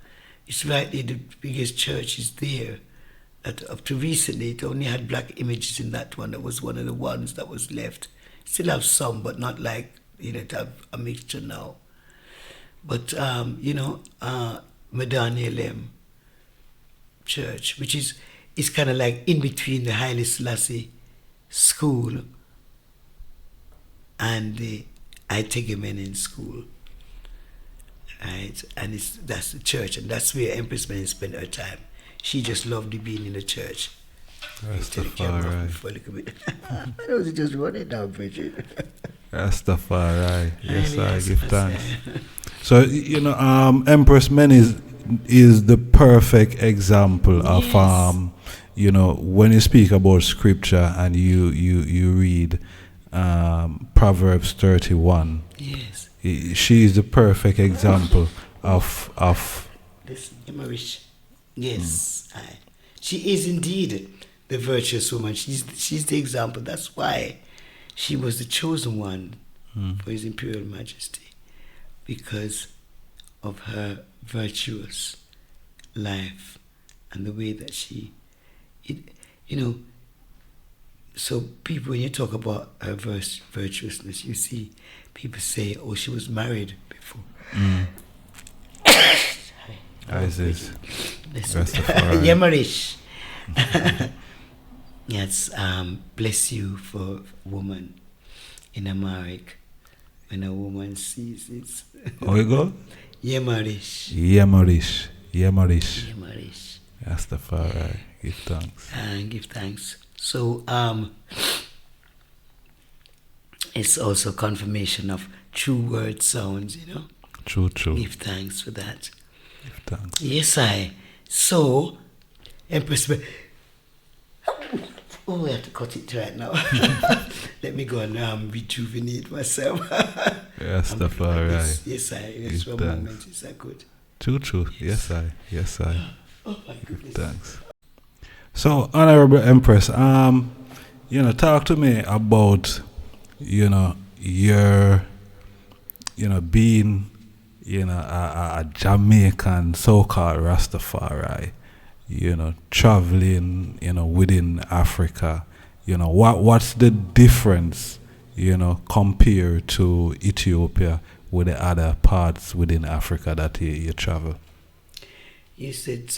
it's right there, the biggest church is there. That up to recently, it only had black images in that one. That was one of the ones that was left. Still have some, but not like, to have a mixture now. But, Medanielem Church, which is kind of like in between the Haile Selassie School and the Ijahstars Menen School. Right? And that's the church, and that's where Empress Menen spent her time. She just loved being in the church. Rastafari. I was just running down, Bridget. Rastafari. Yes, I give thanks. So, Empress Menen is the perfect example of, when you speak about scripture and you read Proverbs 31. Yes. She is the perfect example of this Imarish. Yes, she is indeed the virtuous woman. She's the example. That's why she was the chosen one for His Imperial Majesty, because of her virtuous life and the way that so people, when you talk about her virtuousness, you see people say, oh, she was married before. Isis. Yemarish. Yes, bless you for woman in Amharic. When a woman sees it. How you go? Yemarish. Yemarish. Yemarish. Yemarish. Rastafari. Give thanks. Give thanks. So, it's also confirmation of true word sounds, True. Give thanks for that. Give thanks. Yes, So, Empress... Oh, we have to cut it right now. Let me go and rejuvenate myself. Rastafari. Yes, Yes, for a moment. Is that good? True. Yes, I. Oh, my goodness. Thanks. So, Honorable Empress, talk to me about, your, being, a Jamaican so-called Rastafari, traveling, within Africa. What's the difference, compared to Ethiopia with the other parts within Africa that you travel? You said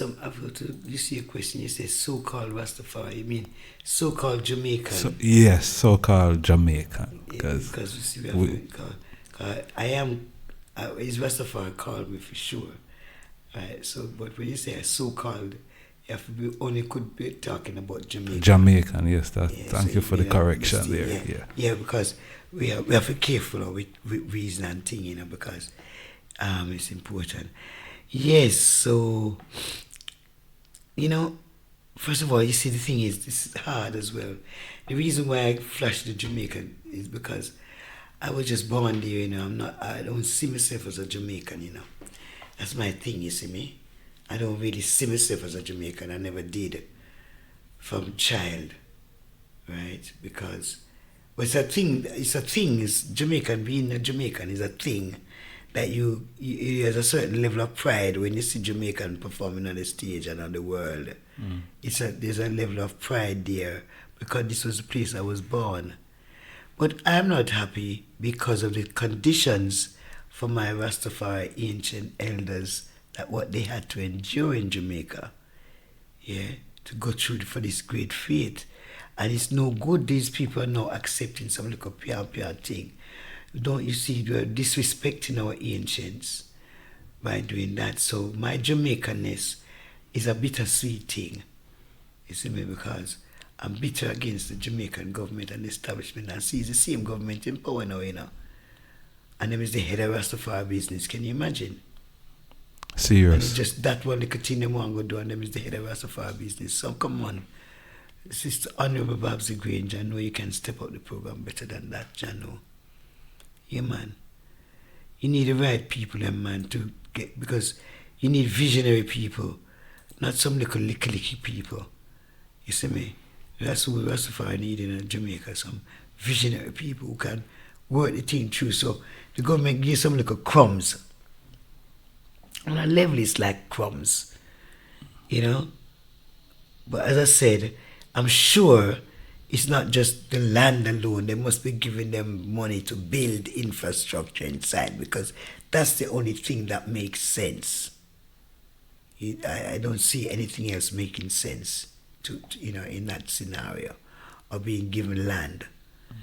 you see a question, you said so-called Rastafari, you mean so-called Jamaican? Yes, so-called Jamaican. Because you see, is Rastafari called me for sure. Right, so, but when you say so-called, only could be talking about Jamaican. Jamaican, yes. Thank you for the correction there. Yeah, because we have to be careful with reason and thing, because it's important. Yes, so, first of all, you see, the thing is, this is hard as well. The reason why I flashed the Jamaican is because I was just born there, I don't see myself as a Jamaican, That's my thing, you see me? I don't really see myself as a Jamaican. I never did from child, right? Because it's a thing. It's Jamaican. Being a Jamaican is a thing that you there's a certain level of pride when you see Jamaican performing on the stage and on the world. There's a level of pride there because this was the place I was born. But I'm not happy because of the conditions for my Rastafari ancient elders, that what they had to endure in Jamaica, to go through for this great faith. And it's no good these people are now accepting some little pure thing. Don't you see, you're disrespecting our ancients by doing that. So my Jamaicanness is a bittersweet thing, you see me, because I'm bitter against the Jamaican government and establishment, and see the same government in power now, And them is the head of Rastafari business. Can you imagine? Serious. And it's just that one they continue on go do, and them is the head of Rastafari business. So come on. Sister Honorable Babsy Grange, I know you can step up the program better than that, Jano. Yeah, man. You need the right people, man, to get, because you need visionary people, not some little licky people. You see me? That's what Rastafari need in Jamaica, some visionary people who can work the thing through. So the government gives some little crumbs. On a level, it's like crumbs, But as I said, I'm sure it's not just the land alone. They must be giving them money to build infrastructure inside, because that's the only thing that makes sense. I don't see anything else making sense in that scenario of being given land.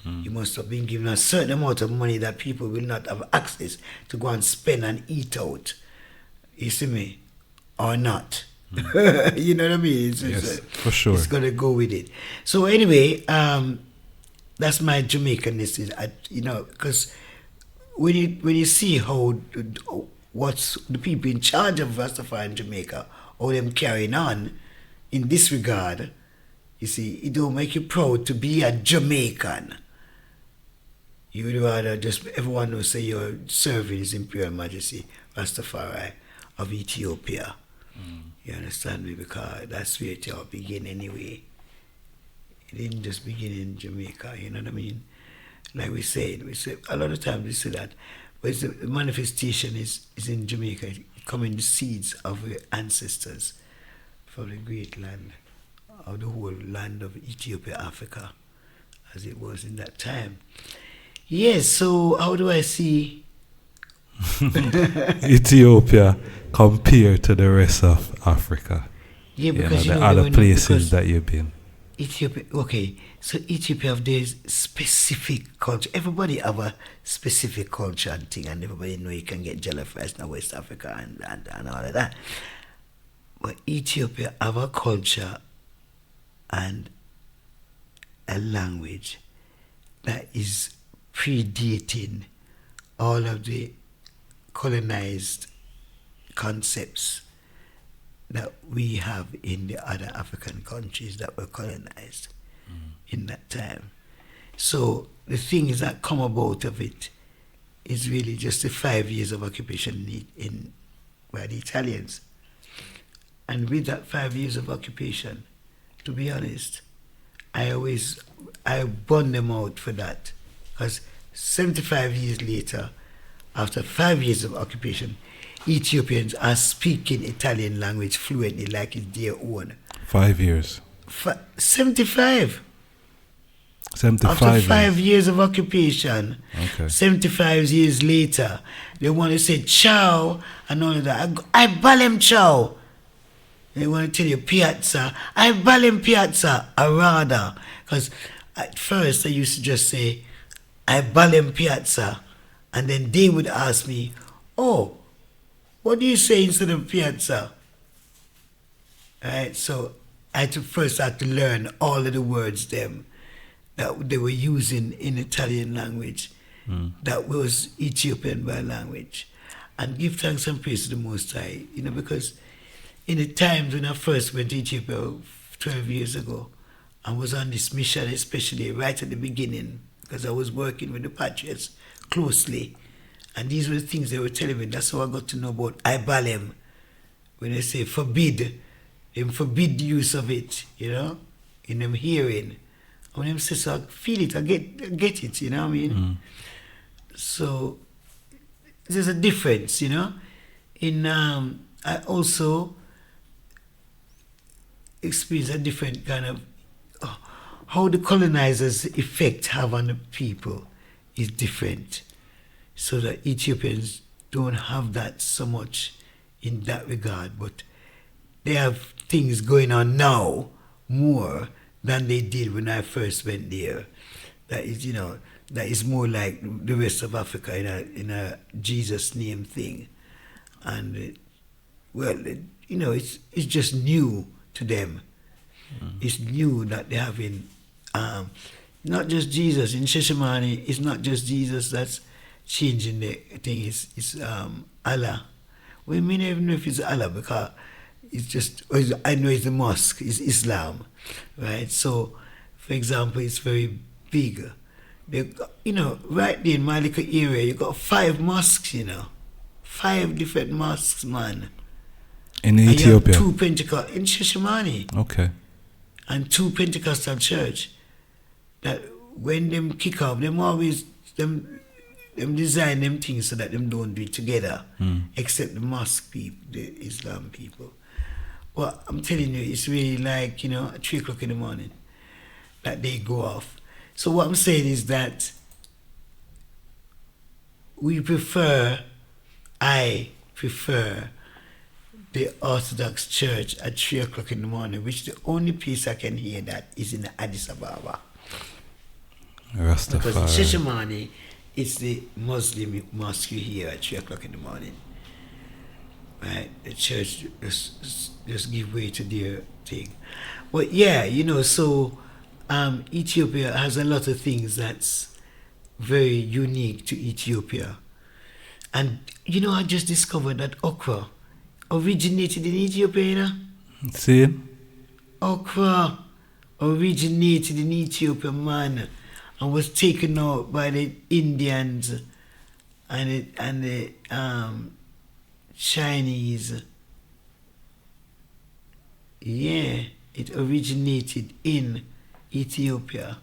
You must have been given a certain amount of money that people will not have access to go and spend and eat out. You see me? Or not. You know what I mean? Yes, for sure. It's going to go with it. So anyway, that's my Jamaicanness, because when you see how what's the people in charge of Rastafari in Jamaica, how them carrying on in this regard, you see, it don't make you proud to be a Jamaican. You would rather just everyone will say you're serving His Imperial Majesty Rastafari of Ethiopia. You understand me? Because that's where it all began anyway. It didn't just begin in Jamaica, you know what I mean? Like we say a lot of times we say that, but the manifestation is in Jamaica. It comes in the seeds of our ancestors from the great land, of the whole land of Ethiopia, Africa, as it was in that time. Yes, so how do I see Ethiopia compared to the rest of Africa? Yeah, because the other places that you've been. Ethiopia, okay, so Ethiopia have this specific culture. Everybody have a specific culture and thing, and everybody know you can get jollof rice in West Africa and all of that. But Ethiopia have a culture and a language that is predating all of the colonized concepts that we have in the other African countries that were colonized in that time. So the things that come about of it is really just the 5 years of occupation by the Italians. And with that 5 years of occupation, to be honest, I burn them out for that. Because 75 years later, after 5 years of occupation, Ethiopians are speaking Italian language fluently like it's their own. 5 years. 75. 75 After 5 years of occupation, okay. 75 years later, they want to say ciao and all of that. I balem ciao. They want to tell you piazza. I balem piazza, or rather. Because at first I used to just say, I balem piazza. And then they would ask me, oh, what do you say instead of piazza? Right, so I had to learn all of the words that they were using in Italian language, that was Ethiopian by language. And give thanks and praise to the Most High, because in the times when I first went to Ethiopia 12 years ago, I was on this mission, especially right at the beginning, because I was working with the Patriots closely. And these were the things they were telling me. That's how I got to know about Ibalem. when they say forbid, them forbid the use of it, you know, in them hearing. And when them say, so I feel it, I get it, you know what I mean? So there's a difference, you know. In I also experience a different kind of how the colonizers' effect have on the people is different. So that Ethiopians don't have that so much in that regard, but they have things going on now more than they did when I first went there. That is, you know, that is more like the rest of Africa in a Jesus name thing, and well, you know, it's just new to them. It's new that they're having not just Jesus in Sheshemani. It's not just Jesus that's changing the thing. It's Allah. We may not even know if it's Allah because it's just, I know it's the mosque, it's Islam, right? So, for example, it's very big. You know, right there in my little area, you got 5 mosques, you know. 5 different mosques, man. In and Ethiopia? You have 2 Pentecostal, in Sheshemani. Okay. And 2 Pentecostal church. That when them kick off, them always, them design them things so that them don't do it together. Except the mosque people, the Islam people. Well, I'm telling you, it's really like, you know, at 3 o'clock in the morning that they go off. So what I'm saying is that I prefer the Orthodox Church at 3 o'clock in the morning, which the only place I can hear that is in Addis Ababa. Rastafari. Because in Sheshemani, it's the Muslim mosque you hear at 3 o'clock in the morning. Right? The church just give way to their thing. But yeah, you know, so Ethiopia has a lot of things that's very unique to Ethiopia. And, you know, I just discovered that okra originated in Ethiopia, you know? See? Okra originated in Ethiopia, man, and was taken out by the Indians and the Chinese. Yeah, it originated in Ethiopia.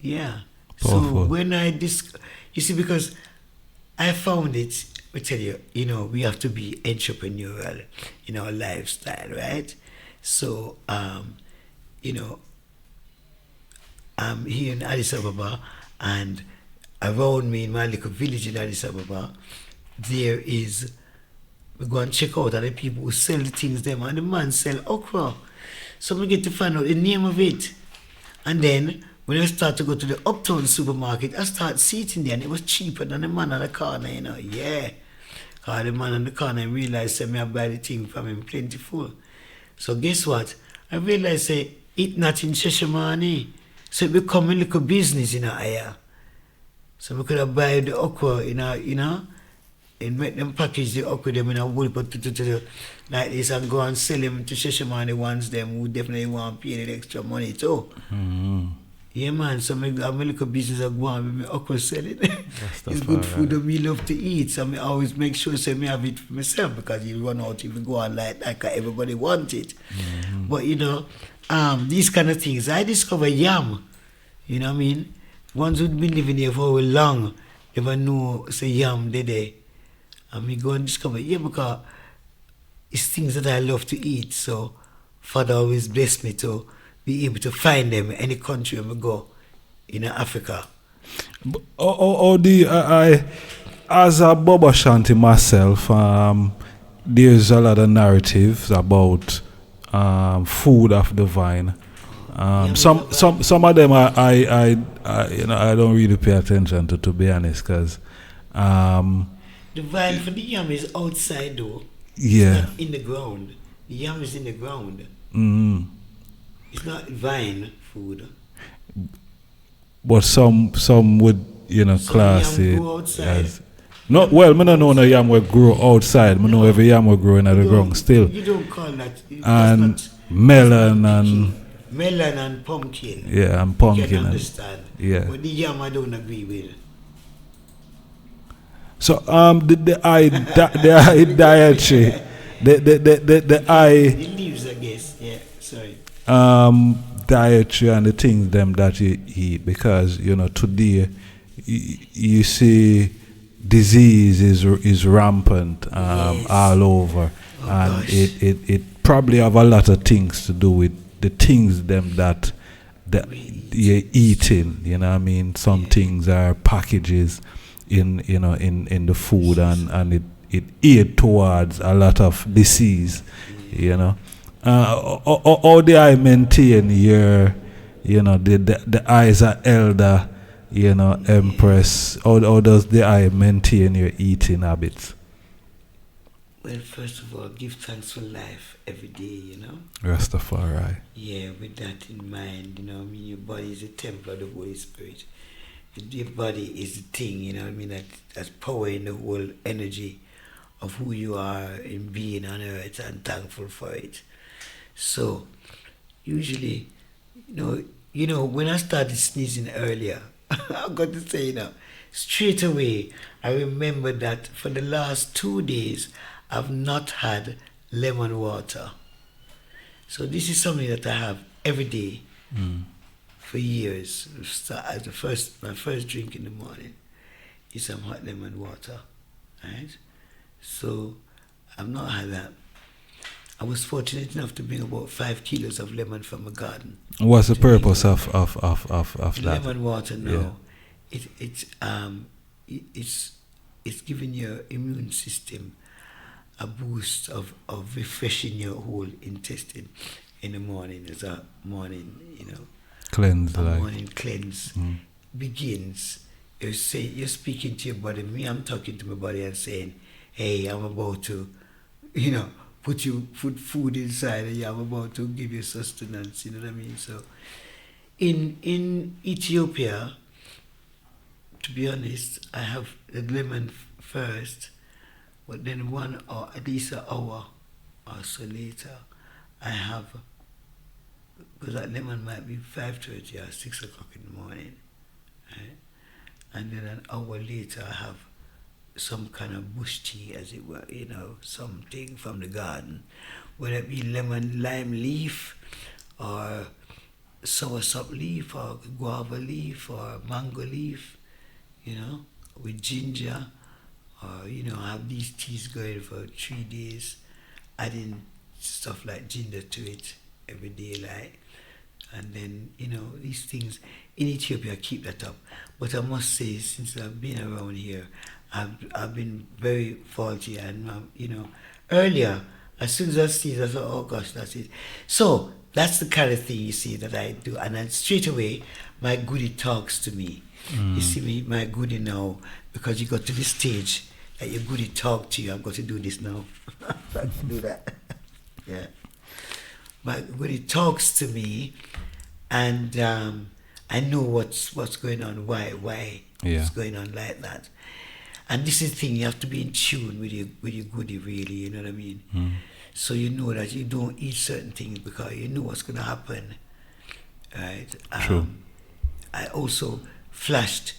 Yeah. Powerful. So when you see, because I found it, I tell you, you know, we have to be entrepreneurial in our lifestyle, right? So, you know, I'm here in Addis Ababa, and around me in my little village in Addis Ababa, we go and check out other people who sell the things them, and the man sell okra. So we get to find out the name of it. And then when I start to go to the uptown supermarket, I start seeing there, and it was cheaper than the man on the corner, you know. Yeah. Because the man on the corner realized that I buy the thing from him plentiful. So guess what? I realized say it not in Sheshemani. So it become a little business in area. So we could have buy the okra you know, and make them package the okra them in a wood like this and go and sell them to Sheshemani ones them who definitely want to pay the extra money too. Yeah, man, so I'm a little business of going with my okra selling. It's good food that we love to eat, so I always make sure I have it for myself, because you run out if you go on like that, because everybody wants it. But you know, these kind of things, I discover yam, you know what I mean? Ones who've been living here for long never know say yam they there. And we go and discover, yeah, because it's things that I love to eat, so Father always bless me to be able to find them in any country where we go in Africa. I as a Boba Shanti myself, there's a lot of narratives about food of the vine. Some of them I you know, I don't really pay attention to be honest, because the vine for the yam is outside though. Yeah. It's not in the ground. The yam is in the ground. It's not vine food. But some would, you know, class yam it grow outside. as no. Well, I don't know no yam will grow outside. I know every yam will grow in the ground still. You don't call that. And melon and pumpkin. Yeah, and pumpkin. You can understand. Yeah. But the yam I don't agree with. So the dietary the eye The leaves, I guess. Yeah, sorry. dietary and the things them that you eat, because today you see disease is rampant Yes. all over, Oh, and gosh. it probably have a lot of things to do with the things them that you're eating. You know what I mean? Some things are packages in the food, and it aid towards a lot of disease. How do I maintain your the eyes are elder, Empress? How does the eye maintain your eating habits? Well, first of all, give thanks for life every day, Rastafari. Yeah, with that in mind, your body is a temple of the Holy Spirit. Your body is the thing, that's power in the whole energy of who you are in being on earth, and thankful for it. So, usually, when I started sneezing earlier, I've got to say, straight away, I remember that for the last 2 days, I've not had lemon water. So this is something that I have every day for years. As my first drink in the morning is some hot lemon water, right? So I've not had that. I was fortunate enough to bring about 5 kilos of lemon from a garden. What's the purpose of The that? lemon water now, it's giving your immune system a boost of refreshing your whole intestine in the morning. As a morning, Cleanse, a like. morning cleanse begins. You're speaking to your body. Me, I'm talking to my body and saying, hey, I'm about to, put food inside of you. I'm about to give you sustenance. You know what I mean? So, in Ethiopia, to be honest, I have the lemon first, but then at least an hour or so later, I have, because that lemon might be 5:30 or 6 o'clock in the morning, right? And then an hour later, I have some kind of bush tea, as it were, something from the garden, whether it be lemon lime leaf, or soursop leaf, or guava leaf, or mango leaf, with ginger, or I have these teas going for 3 days, adding stuff like ginger to it every day, like. And then, these things in Ethiopia, keep that up. But I must say, since I've been around here, I've been very faulty. And, earlier, as soon as I see it, I thought, oh gosh, that's it. So, that's the kind of thing, you see, that I do. And then straight away, my goodie talks to me. You see me, my goodie now, because you got to this stage that your goodie talk to you. I've got to do this now. I've got to do that. Yeah. But when it talks to me, and I know what's going on, why it's going on like that. And this is the thing, you have to be in tune with your goodie, really, you know what I mean? So you know that you don't eat certain things because you know what's going to happen, right? True. I also flashed,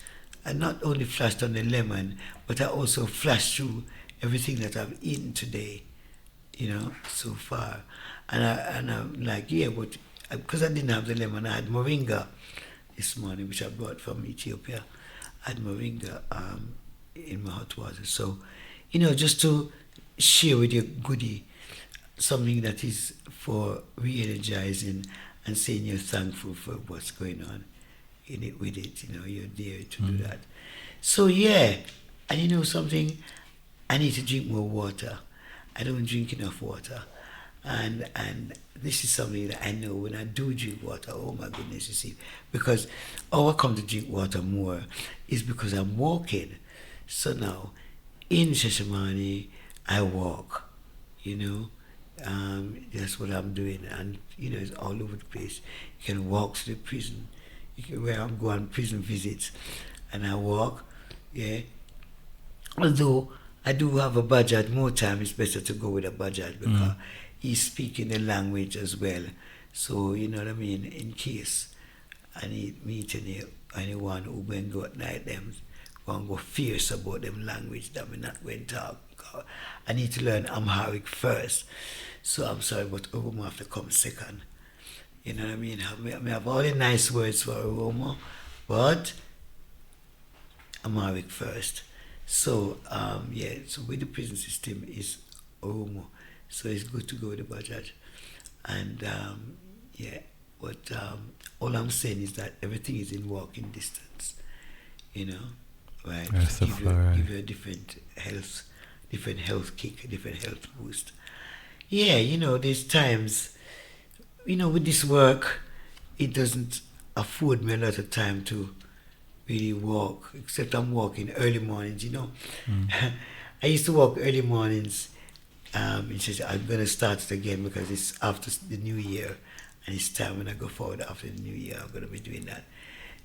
and not only flashed on the lemon, but I also flashed through everything that I've eaten today, so far. And I'm like, yeah, but because I didn't have the lemon, I had moringa this morning, which I brought from Ethiopia. I had moringa in my hot water. So, just to share with your goodie something that is for re-energizing and saying you're thankful for what's going on in it with it. You're there to do that. So, yeah. And something, I need to drink more water. I don't drink enough water. And this is something that I know when I do drink water, oh my goodness, you see, because I come to drink water more is because I'm walking. So now, in Shashamane, I walk, that's what I'm doing, and it's all over the place. You can walk to the prison, where I'm going prison visits, and I walk, yeah. Although I do have a Bajaj, more time it's better to go with a Bajaj because he's speaking the language as well. So, you know what I mean, in case I need meeting anyone who going to go at night, them going to go fierce about them language that we not going to talk I need to learn Amharic first. So I'm sorry, but Oromo have to come second. You know what I mean? I have all the nice words for Oromo, but Amharic first. So so with the prison system is Oromo. So it's good to go with the budget. And but all I'm saying is that everything is in walking distance. You know, right? To give you a different health kick, a different health boost. Yeah, you know, there's times, you know, with this work, it doesn't afford me a lot of time to really walk, except I'm walking early mornings, you know. I used to walk early mornings. It says I'm going to start it again because it's after the new year, and it's time when I go forward after the new year, I'm going to be doing that.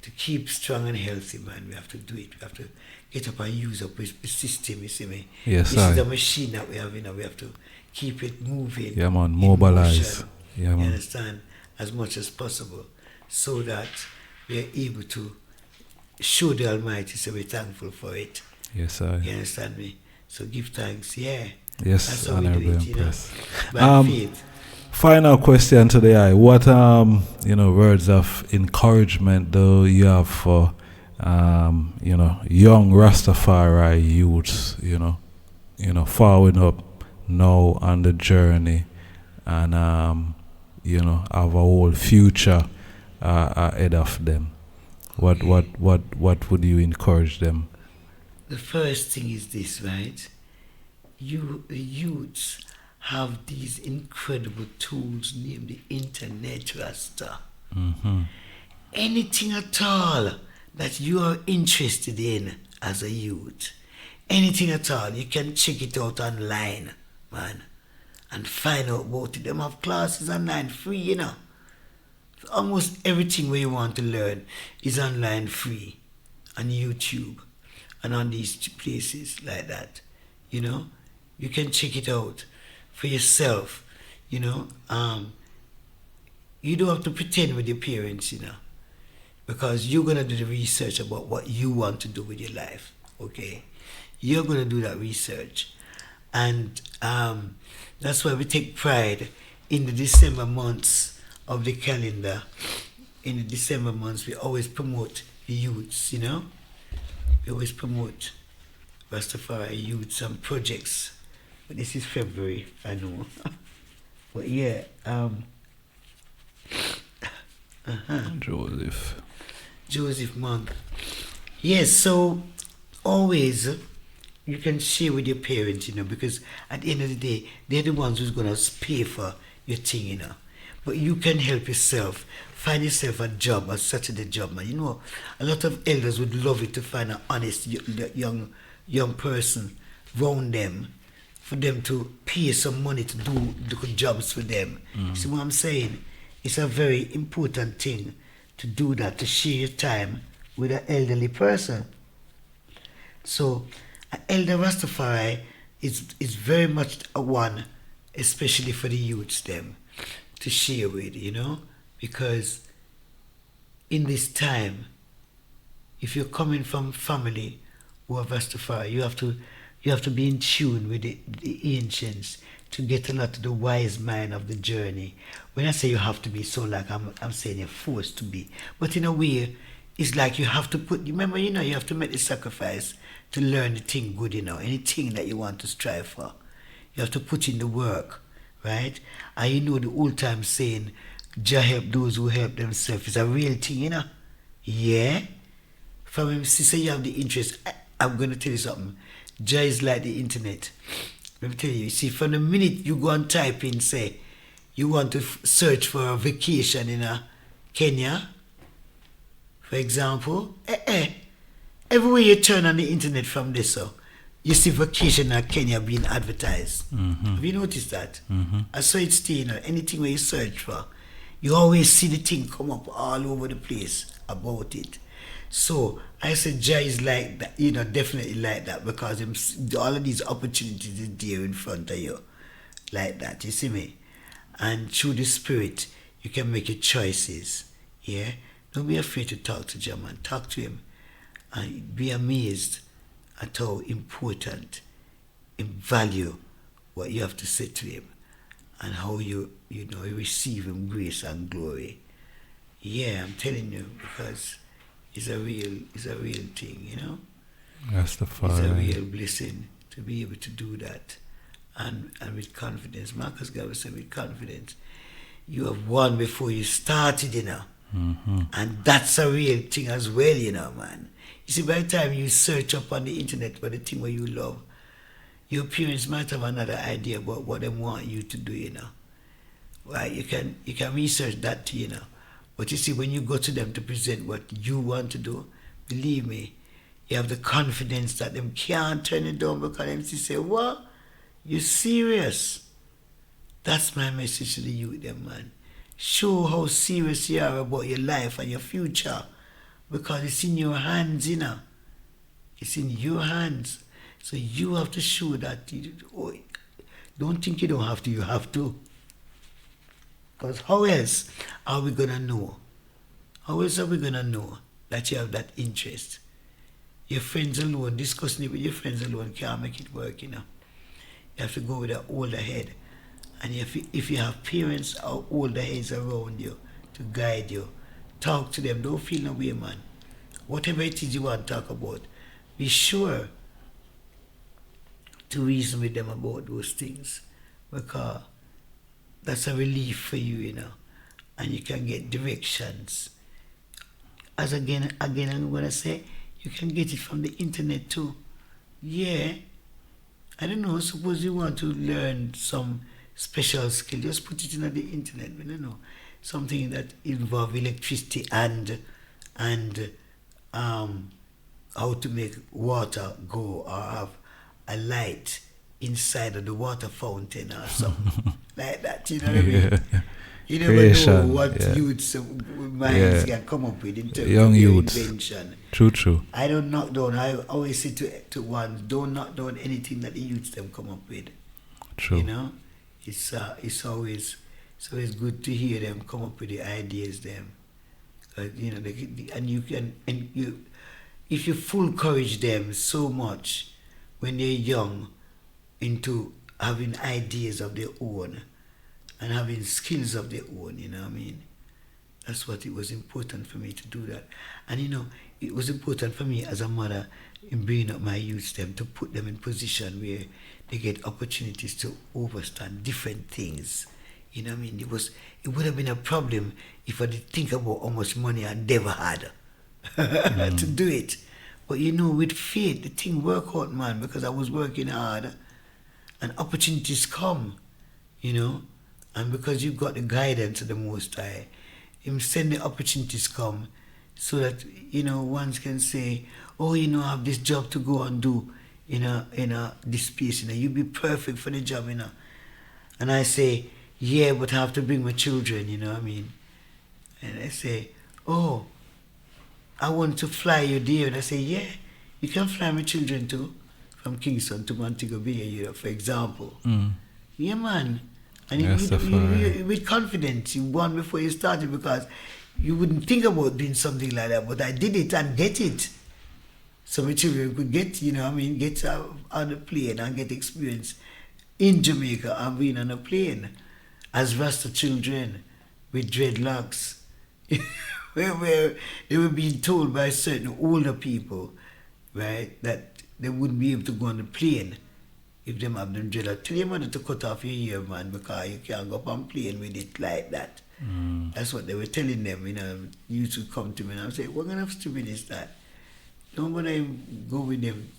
To keep strong and healthy, man, we have to do it. We have to get up and use up the system, you see me? Yes, this is a machine that we have, you know, we have to keep it moving. Yeah, man, mobilize. Yeah, man. You understand? As much as possible, so that we are able to show the Almighty, so we're thankful for it. Yes, sir. You understand me? So give thanks, yeah. Yes, that's how we do it, Empress. You know? By faith. Final question today, what words of encouragement do you have for young Rastafari youths, following up now on the journey and have a whole future ahead of them? What would you encourage them? The first thing is this, right? You youths have these incredible tools named the internet, Rasta. Mm-hmm. Anything at all that you are interested in as a youth, anything at all, you can check it out online, man, and find out about it. Them have classes online free, you know. Almost everything where you want to learn is online free on YouTube and on these places like that, you know. You can check it out for yourself, you know. You don't have to pretend with your parents, you know, because you're going to do the research about what you want to do with your life, okay? You're going to do that research. And that's why we take pride in the December months of the calendar. In the December months, we always promote the youths, you know. We always promote Rastafari youths and projects. But this is February, I know. But yeah, Joseph month. Yes, so always you can share with your parents, you know, because at the end of the day, they're the ones who's gonna pay for your thing, you know. But you can help yourself. Find yourself a job, a Saturday job, man. You know, a lot of elders would love it to find an honest young person around them, for them to pay some money to do good jobs for them. See what I'm saying? It's a very important thing to do that, to share your time with an elderly person. So, an elder Rastafari is very much a one, especially for the youths them, to share with, you know? Because in this time, if you're coming from family who are Rastafari, you have to be in tune with the ancients to get a lot of the wise mind of the journey. When I say you have to be, so like I'm saying you're forced to be. But in a way, it's like you have to remember, you know, you have to make the sacrifice to learn the thing good, you know, anything that you want to strive for. You have to put in the work, right? And you know the old time saying, Jah help those who help themselves. It's a real thing, you know. Yeah? From him, sister, you have the interest. I'm going to tell you something. Jah is like the internet. Let me tell you, see, from the minute you go and type in, say, you want to search for a vacation in Kenya, for example, everywhere you turn on the internet from this, so you see vacation in Kenya being advertised. Mm-hmm. Have you noticed that? Mm-hmm. I saw it stay, you know, anything where you search for, you always see the thing come up all over the place about it. So I said Jah is like that, you know, definitely like that, because all of these opportunities is there in front of you, like that, you see me? And through the Spirit, you can make your choices, yeah? Don't be afraid to talk to Jah, man. Talk to him and be amazed at how important value what you have to say to him and how you receive him grace and glory. Yeah, I'm telling you, because it's a real thing, you know. Rastafari. It's a real blessing to be able to do that, and with confidence. Marcus Garvey said, with confidence, you have won before you started, you know. Mm-hmm. And that's a real thing as well, you know, man. You see, by the time you search up on the internet for the thing where you love, your parents might have another idea about what they want you to do, you know. Right? You can research that, you know. But you see, when you go to them to present what you want to do, believe me, you have the confidence that them can't turn it down, because them say, what? You serious? That's my message to the youth, them, man. Show how serious you are about your life and your future, because it's in your hands, you know. It's in your hands. So you have to show that. Don't think you don't have to, you have to. Because how else are we going to know? How else are we going to know that you have that interest? Your friends alone, discussing it with your friends alone can't make it work, you know. You have to go with an older head. And if you have parents or older heads around you to guide you, talk to them. Don't feel no way, man. Whatever it is you want to talk about, be sure to reason with them about those things, because that's a relief for you, you know, and you can get directions. As again, I'm going to say, you can get it from the internet too. Yeah. I don't know, suppose you want to learn some special skill, just put it in the internet, I don't know. Something that involves electricity and how to make water go, or have a light inside of the water fountain or something like that, you know what I mean? You never know what youths' minds can come up with in terms of invention. True. I don't knock down, I always say to one, don't knock down anything that the youths them come up with. True. You know? It's always good to hear them come up with the ideas them. You know, if you full encourage them so much when they're young into having ideas of their own and having skills of their own, you know what I mean? That's what it was important for me to do that. And you know, it was important for me as a mother in bringing up my youth them to put them in position where they get opportunities to understand different things. You know what I mean? It would have been a problem if I did think about how much money I never had to do it. But you know, with faith, the thing work out, man, because I was working hard and opportunities come, you know, and because you've got the guidance of the Most High, Him send the opportunities come so that, you know, one can say, oh, you know, I have this job to go and do in this space, you know, you'd be perfect for the job, you know. And I say, yeah, but I have to bring my children, you know what I mean? And I say, oh, I want to fly you there. And I say, yeah, you can fly my children too, from Kingston to Montego Bay, you know, for example. Yeah, man. And you, with confidence, you won before you started, because you wouldn't think about doing something like that, but I did it and get it. So my children could get, you know what I mean, get on the plane and get experience in Jamaica and being on a plane as Rasta children with dreadlocks. where they were being told by certain older people, right, that they wouldn't be able to go on the plane if them have them dreadlocks. Tell your mother to cut off your hair, man, because you can't go up on plane with it like that. That's what they were telling them, you know. You should come to me and I say, what kind of stupid is that? Don't want to go with them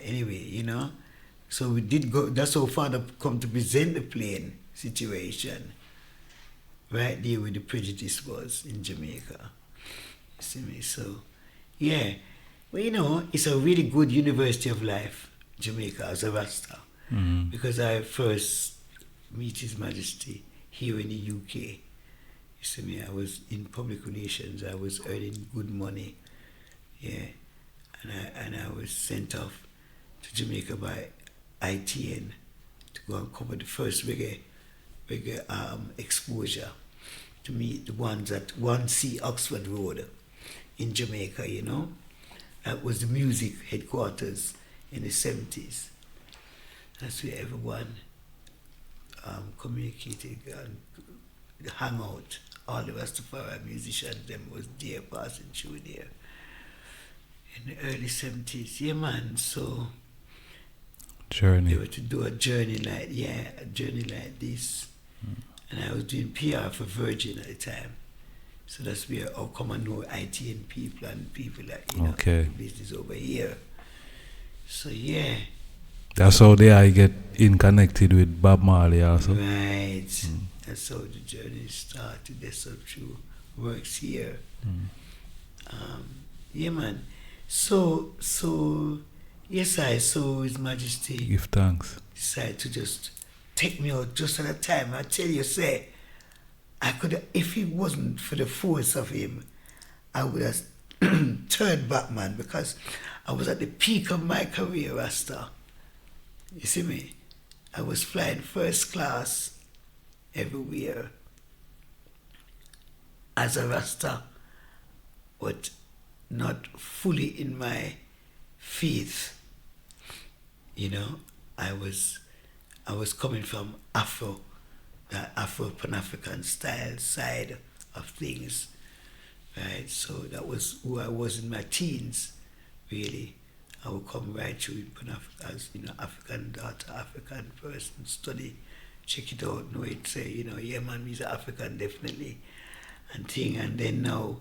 anyway, you know. So we did go, that's how Father come to present the plane situation. Right there where the prejudice was in Jamaica. You see me? So, yeah. Well, you know, it's a really good university of life, Jamaica, as a Rasta. Because I first meet His Majesty here in the UK. You see me? I was in public relations. I was earning good money. Yeah. And I was sent off to Jamaica by ITN to go and cover the first reggae exposure to meet the ones at 1C Oxford Road in Jamaica, you know. That was the music headquarters in the 70s. That's where everyone communicated and hang out. All the Rastafari musicians, them was there, passing through there in the early 70s. Yeah, man, so Journey. they were to do a journey like this. And I was doing PR for Virgin at the time. So that's where I'll come and know IT and people that, Okay. do business over here. So yeah. That's how I get in connected with Bob Marley also. Right. That's how the journey started. That's how true works here. Yeah, man. So yes, I saw His Majesty Give thanks. decide to just take me out just at a time. I tell you, say, I could, if it wasn't for the force of him, I would have turned back, man, because I was at the peak of my career, Rasta. You see me? I was flying first class everywhere as a Rasta, but not fully in my faith. I was coming from that Afro-Pan-African style side of things, right? So that was who I was in my teens, really. I would come right through in Pan-Africa as, African daughter, African person, study, check it out, know it, say, yeah, man, he's African, definitely, and thing. And then now,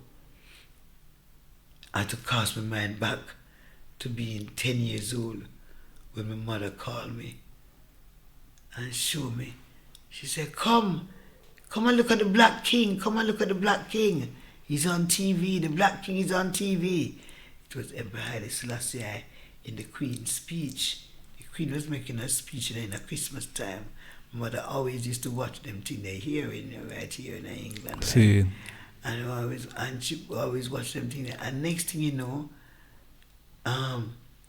I had to cast my mind back to being 10 years old when my mother called me and showed me. She said, come and look at the Black King, come and look at the Black King. He's on TV, the Black King is on TV. It was Empress Askale Selassie in the Queen's speech. The Queen was making a speech in a Christmas time. My mother always used to watch them things they hear right here in England. See. Right? And she always watched them things. And next thing you know,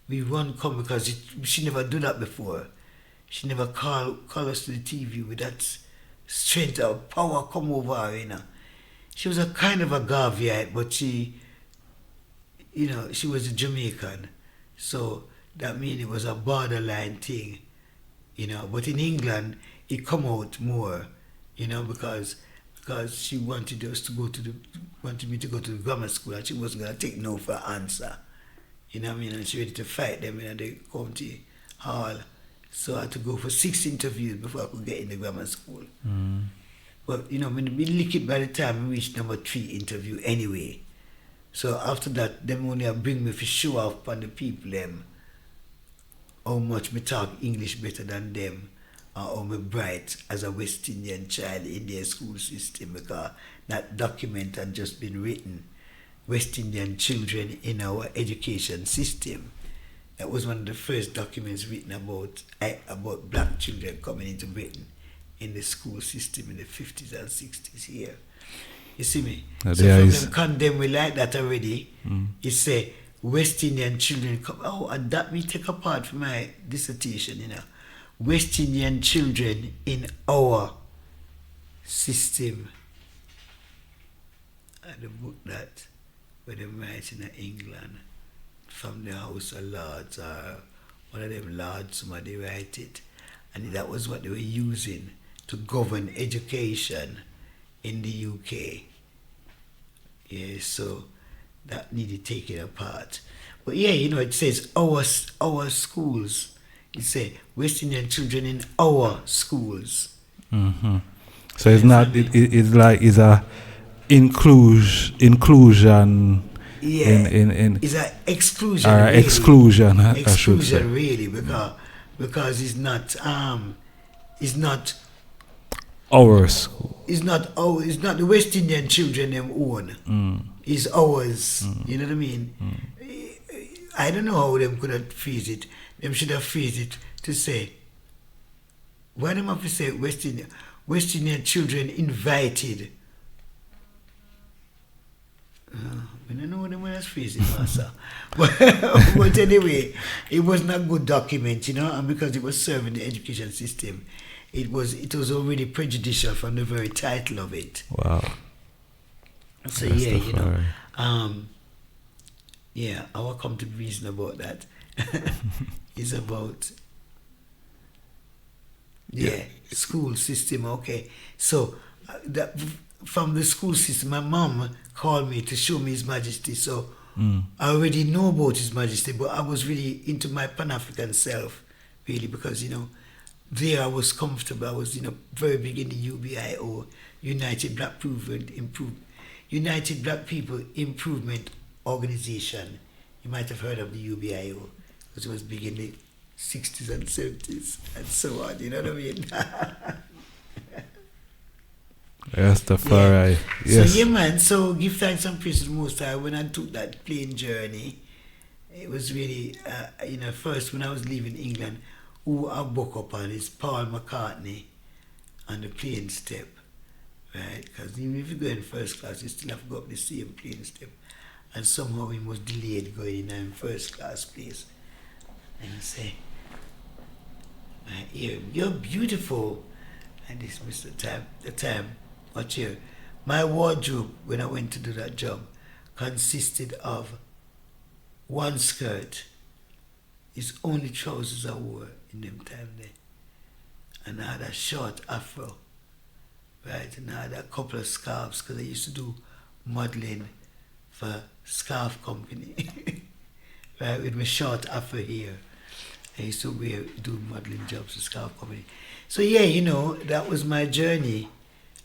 we run come because she never do that before. She never call us to the TV with that strength of power come over her, She was a kind of a Garveyite, but she was a Jamaican. So that means it was a borderline thing, But in England, it come out more, because she wanted me to go to the grammar school, and she wasn't gonna take no for an answer, And she ready to fight them in the county hall. So I had to go for 6 interviews before I could get in the grammar school. But when we lick it by the time we reached number 3 interview anyway. So after that, them only bring me for show off on the people them how much me talk English better than them, or how me bright as a West Indian child in their school system, because that document had just been written. West Indian children in our education system. That was one of the first documents written about black children coming into Britain in the school system in the 50s and 60s here. You see me? So from them condemn we like that already. It say West Indian children come. Oh, and that me take apart from my dissertation, West Indian children in our system. And the book that where they write in England from the House of Lords, or one of them lords, somebody write it. And that was what they were using to govern education in the UK. Yeah, so that needed taking apart. But yeah, it says our schools. It says West Indian children in our schools. So it's not. It's like it's a inclusion. Yeah, it's an exclusion. Really. Exclusion. Exclusion, really, because it's not our school. It's not the West Indian children them own. It's ours. You know what I mean? I don't know how them could have phrased it. Them should have phrased it to say, why them have to say West Indian children invited? I don't know what them was phrasing, Master. But anyway, it was not a good document, and because it was serving the education system, it was already prejudicial from the very title of it. Wow. So I will come to reason about that. It's about Yeah, school system, okay. So, from the school system, my mom called me to show me His Majesty. So, I already know about His Majesty, but I was really into my Pan-African self, really, because, there I was comfortable. I was, very big in the UBIO, United Black People Improvement Organization. You might have heard of the UBIO, because it was big in the 60s and 70s and so on, you know what I mean? Rastafari, yes. So yeah, man, so give thanks and praise to the Most High. When I took that plane journey, it was really, first when I was leaving England, who I woke up on is Paul McCartney on the plane step, right? Because even if you go in first class, you still have to go up the same plane step. And somehow he was delayed going in first class place. And I say, you're beautiful. And this Mr. The time, watch here. My wardrobe, when I went to do that job, consisted of one skirt. It's only trousers I wore in them time there. And I had a short afro, right? And I had a couple of scarves, because I used to do modeling for scarf company, right? With my short afro here. I used to do modeling jobs for scarf company. So yeah, that was my journey.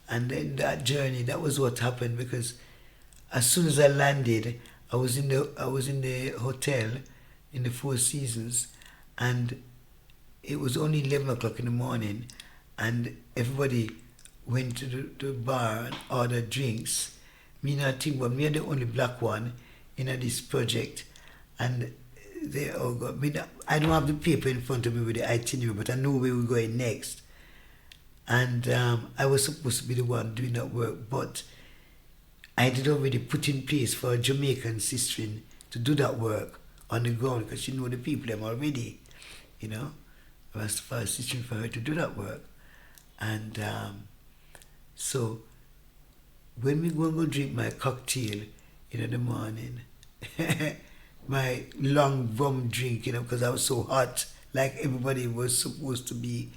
And then that was what happened, because as soon as I landed, I was in the hotel in the Four Seasons, and it was only 11 o'clock in the morning, and everybody went to the bar and ordered drinks. Me not think, but me are the only black one in this project, and they all got me. I don't have the paper in front of me with the itinerary, but I know where we're going next. And I was supposed to be the one doing that work, but I did already put in place for a Jamaican sister to do that work on the ground, because she know the people them already, Rastafari sister for her to do that work. And so when we go drink my cocktail in the morning, my long rum drink, because I was so hot, like everybody was supposed to be.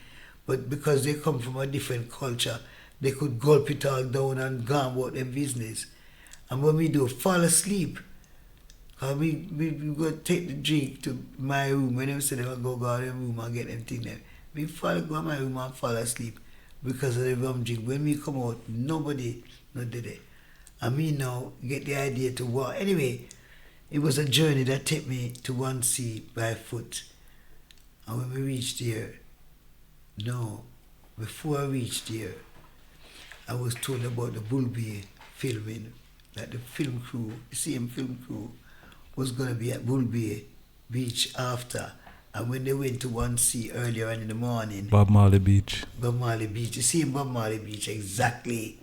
But because they come from a different culture, they could gulp it all down and go about their business. And when we do, fall asleep. We go take the drink to my room. When they say they go to their room and get them thing there, we go to my room and fall asleep because of the rum drink. When we come out, nobody did it. And me now get the idea to walk. Anyway, it was a journey that took me to one sea by foot. And when we reached there, before I reached there, I was told about the Bull Bay filming, that the film crew, the same film crew, was going to be at Bull Bay Beach after. And when they went to one sea earlier on in the morning... Bob Marley Beach. The same Bob Marley Beach, exactly.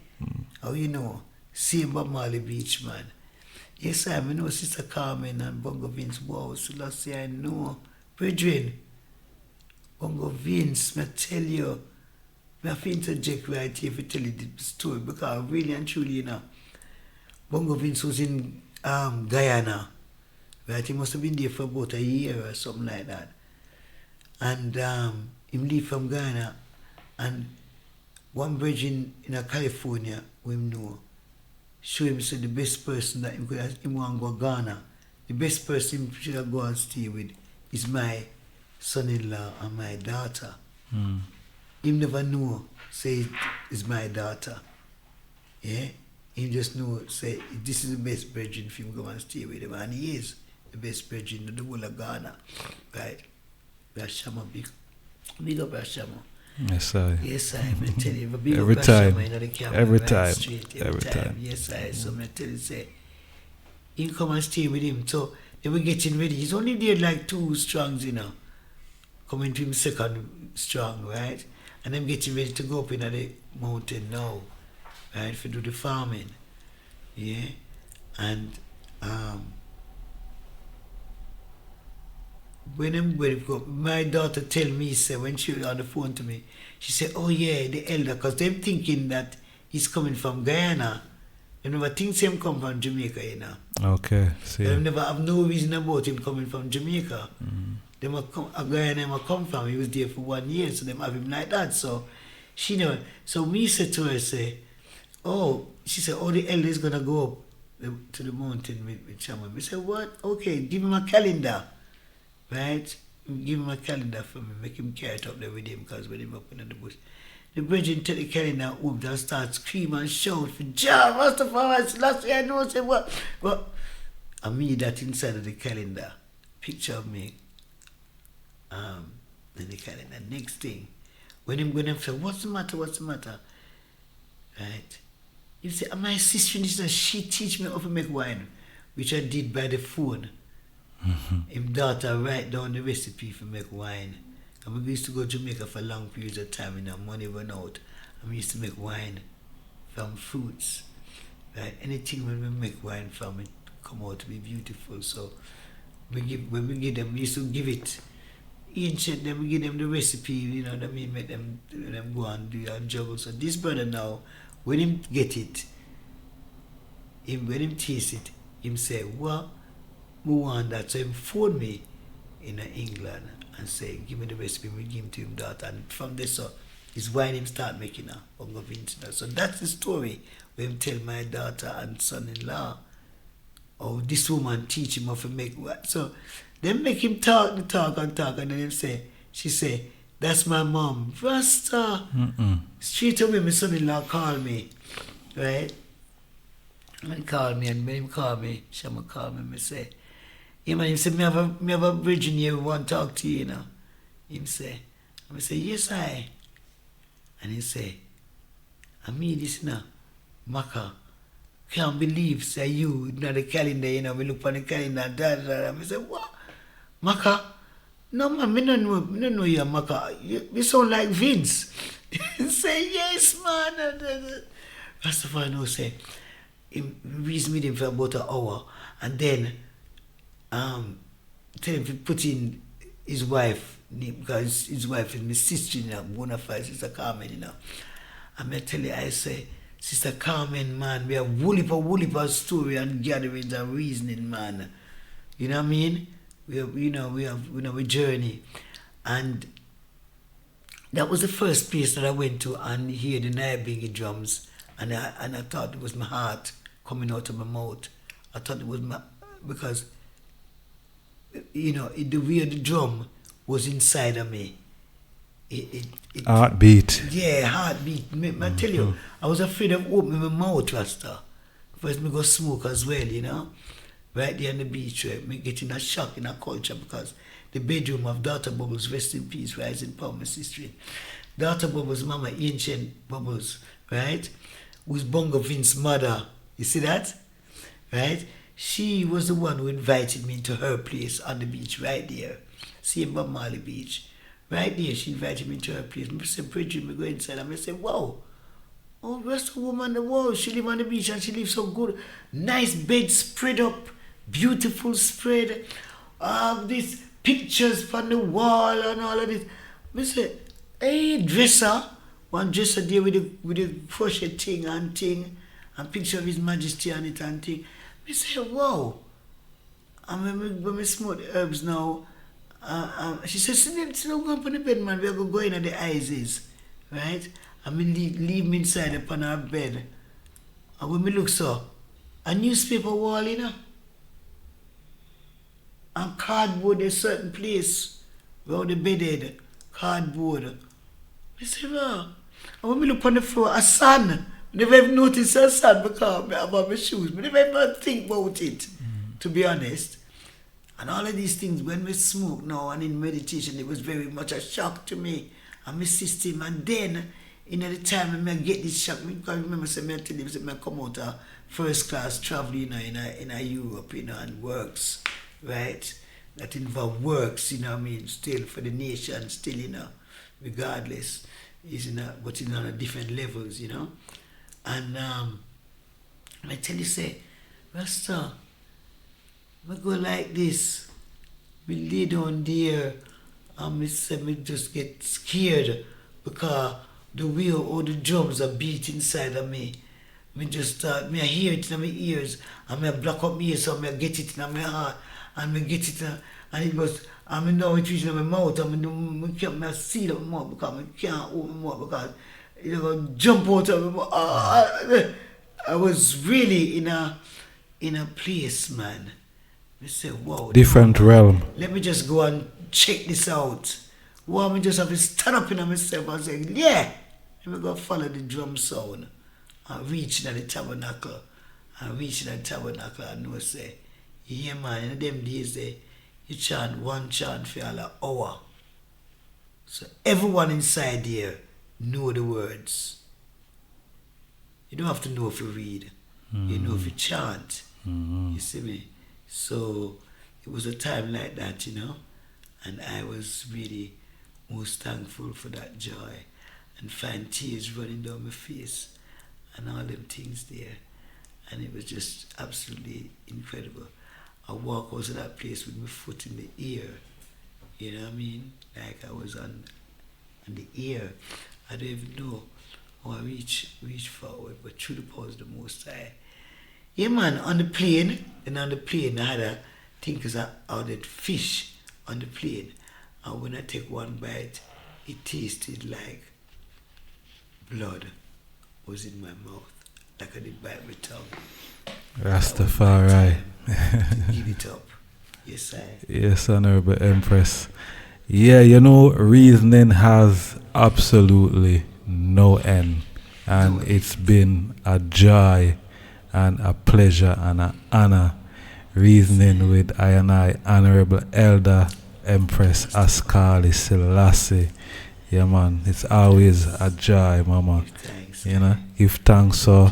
How you know? Same Bob Marley Beach, man. Yes, I know Sister Carmen and Bongo Vince. Wow, Selassie, I know. Brethren, Bongo Vince, I tell you, I have to interject right here to tell you the story, because really and truly, Bongo Vince was in Guyana, right? He must have been there for about a year or something like that. And he leave from Guyana, and one virgin in California, we know, show him say the best person that he want to go Ghana, the best person he should go and stay with is my son-in-law and my daughter. He never know, say it's my daughter. Yeah? He just know, say, this is the best virgin for him to go and stay with him. And he is the best virgin in the whole of Ghana. Right? Rashama, big up Rashama. Yes, I. Yes, I tell you, big every up time. Rashama, the camera, Every right time. Straight, Every time. Yes, I. So I tell you, say, he come and stay with him. So they were getting ready. He's only there like 2 strongs, coming to him second strong, right? And them getting ready to go up in the mountain now, right, to do the farming. Yeah? And when I'm ready to go, my daughter tell me, say, when she was on the phone to me, she said, oh yeah, the elder, because they're thinking that he's coming from Guyana. They never think him come from Jamaica, Okay, see. They never have no reason about him coming from Jamaica. them a guy and them a come from. He was there for 1 year, so them have him like that. So she know. So me said to her, say, oh, she said, oh, the elder is gonna go up to the mountain with Shaman. We said, what? Okay, give him a calendar, right? Give him a calendar for me, make him carry it up there with him, because when him up in the bush. The brethren take the calendar up and start scream and shout for Jah, Rastafari, Selassie, I know, say what? But I mean that inside of the calendar, picture of me, in the calendar. Next thing, when him say, what's the matter? Right? You say, my sister, she teach me how to make wine, which I did by the phone. Him daughter write down the recipe for make wine. And we used to go to Jamaica for long periods of time, money run out. And we used to make wine from fruits. Right? Anything when we make wine from it come out to be beautiful. So when we give them, we used to give it ancient, then we give them the recipe, what I mean, make them go and do and juggle. So this brother now, when him get it, when him taste it, him say, what? We want that. So him phone me in England and say, give me the recipe, we give him to him that. And from there, so his wine him start making now. So that's the story where him tell my daughter and son-in-law, oh, this woman teach him how to make wine. So they make him talk, and then him say, she say, that's my mom, Rasta. Straight away, my son-in-law call me, right? And call me, and when him call me, Shama call me, me say, yeah, man, him say, me have a virgin here, we want to talk to you, Him say, I say, yes, I. And he say, I mean this, Maka, can't believe, say you, the calendar, we look on the calendar, I say, what? Maka? No, man, me no know you, Maka. You sound like Vince. Say, yes, man. Rastafari no say, he reason with him for about an hour, and then tell him to put in his wife, because his wife is my sister, bona fide Sister Carmen, And I tell you, I say, Sister Carmen, man, we have woolly story and gatherings and reasoning, man. You know what I mean? We have a journey. And that was the first place that I went to and hear the Naibingi drums. And I thought it was my heart coming out of my mouth. I thought it was because, the way the drum was inside of me. Heartbeat. Yeah, heartbeat. I tell you, I was afraid of opening my mouth, Rasta. First, me go smoke as well, Right there on the beach, right? Me getting a shock in a culture because the bedroom of Daughter Bubbles, rest in peace, rising power, my sister. Daughter Bubbles, mama, ancient Bubbles, right? Who's Bongo Vince's mother. You see that? Right? She was the one who invited me to her place on the beach, right there. Same Bob Marley Beach. Right there, she invited me to her place. I said, Bridget, me go inside. And I said, wow. Oh, where's the woman? Wow, she live on the beach and she lives so good. Nice bed spread up. Beautiful spread. These pictures from the wall and all of this. I said, hey, dresser. One dresser there with the crochet thing and picture of His Majesty on it and thing. I said, wow. And when we smoke the herbs now, she said, still go up on the bed, man. We're going to go in at the eyes is. Right? And we leave me inside upon our bed. And when we look so, a newspaper wall, and cardboard a certain place where the bed head, cardboard. I said, wow. And when we look on the floor, a sun. I never even noticed a sun because I have my shoes. I never even think about it, to be honest. And all of these things, when we smoke now and in meditation, it was very much a shock to me and my system. And then, the time when I get this shock, because I remember I tell you, I come out of first class travel, in Europe, and works, right? That involve works, still for the nation, still, regardless, but on a different levels, And I tell you, say, Rasta, I go like this. We lay down there and me just get scared because the way all the drums are beat inside of me. Me just start, I hear it in my ears and I block up my ears so I get it in my heart and I get it And it was, I mean, now it's reaching my mouth. I mean, I can't seal up my mouth because I can't open my mouth because it will jump out of my mouth. I was really in a place, man. I said, whoa. Different realm. Let me just go and check this out. Well, I just have to stand up in myself and say, yeah. Let me go follow the drum sound. And reaching at the tabernacle. And reaching at the tabernacle and know say, yeah man, in them days you chant one chant for all an hour. So everyone inside there know the words. You don't have to know if you read. You know if you chant. You see me? So it was a time like that, you know. And I was really most thankful for that joy. And find tears running down my face. And all them things there. And it was just absolutely incredible. I walk out of that place with my foot in the air. You know what I mean? Like I was on the air. I don't even know how I reach forward, but through the power of the Most High. Yeah man, on the plane, and on the plane I had a thing because I ordered fish on the plane. And when I take one bite, it tasted like blood was in my mouth. Like I did bite my tongue. Rastafari. Give it up. Yes, I. Yes, Honorable Empress. Yeah, you know, reasoning has absolutely no end. And it's been a joy and a pleasure and an honor reasoning with I and I, Honorable Elder Empress Askale Selassie. Yeah, man, it's always a joy, Mama. You know, give thanks for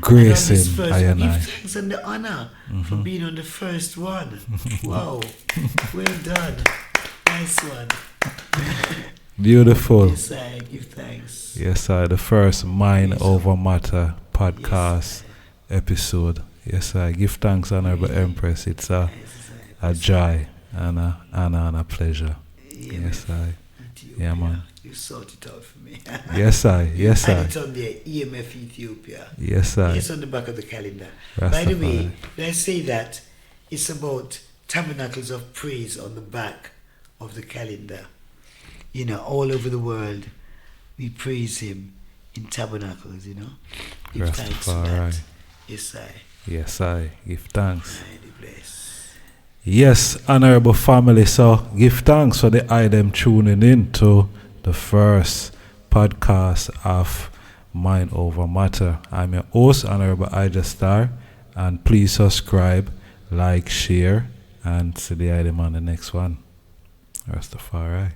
gracing I and I. Give thanks and the honor for being on the first one. Wow, well done. Nice one. Beautiful. Yes, I give thanks. Yes, sir. The first Mind Over Matter podcast episode. Yes, sir. Give thanks, Honorable Empress. It's a joy and a pleasure. Yes, sir. Yeah, man. You sort it out for me. Yes, sir. Yes, sir. And it's on the EMF Ethiopia. Yes, sir. It's on the back of the calendar. Rastafari. By the way, when I say that, it's about tabernacles of praise on the back of the calendar. You know, all over the world, we praise Him in tabernacles, you know. Give thanks for that. Yes, I. Yes, I. Give thanks. Mighty bless. Yes, honorable family. So, give thanks for the item tuning in to the first podcast of Mind Over Matter. I'm your host, Honorable Ijahstar, and please subscribe, like, share, and see the item on the next one. Rastafari.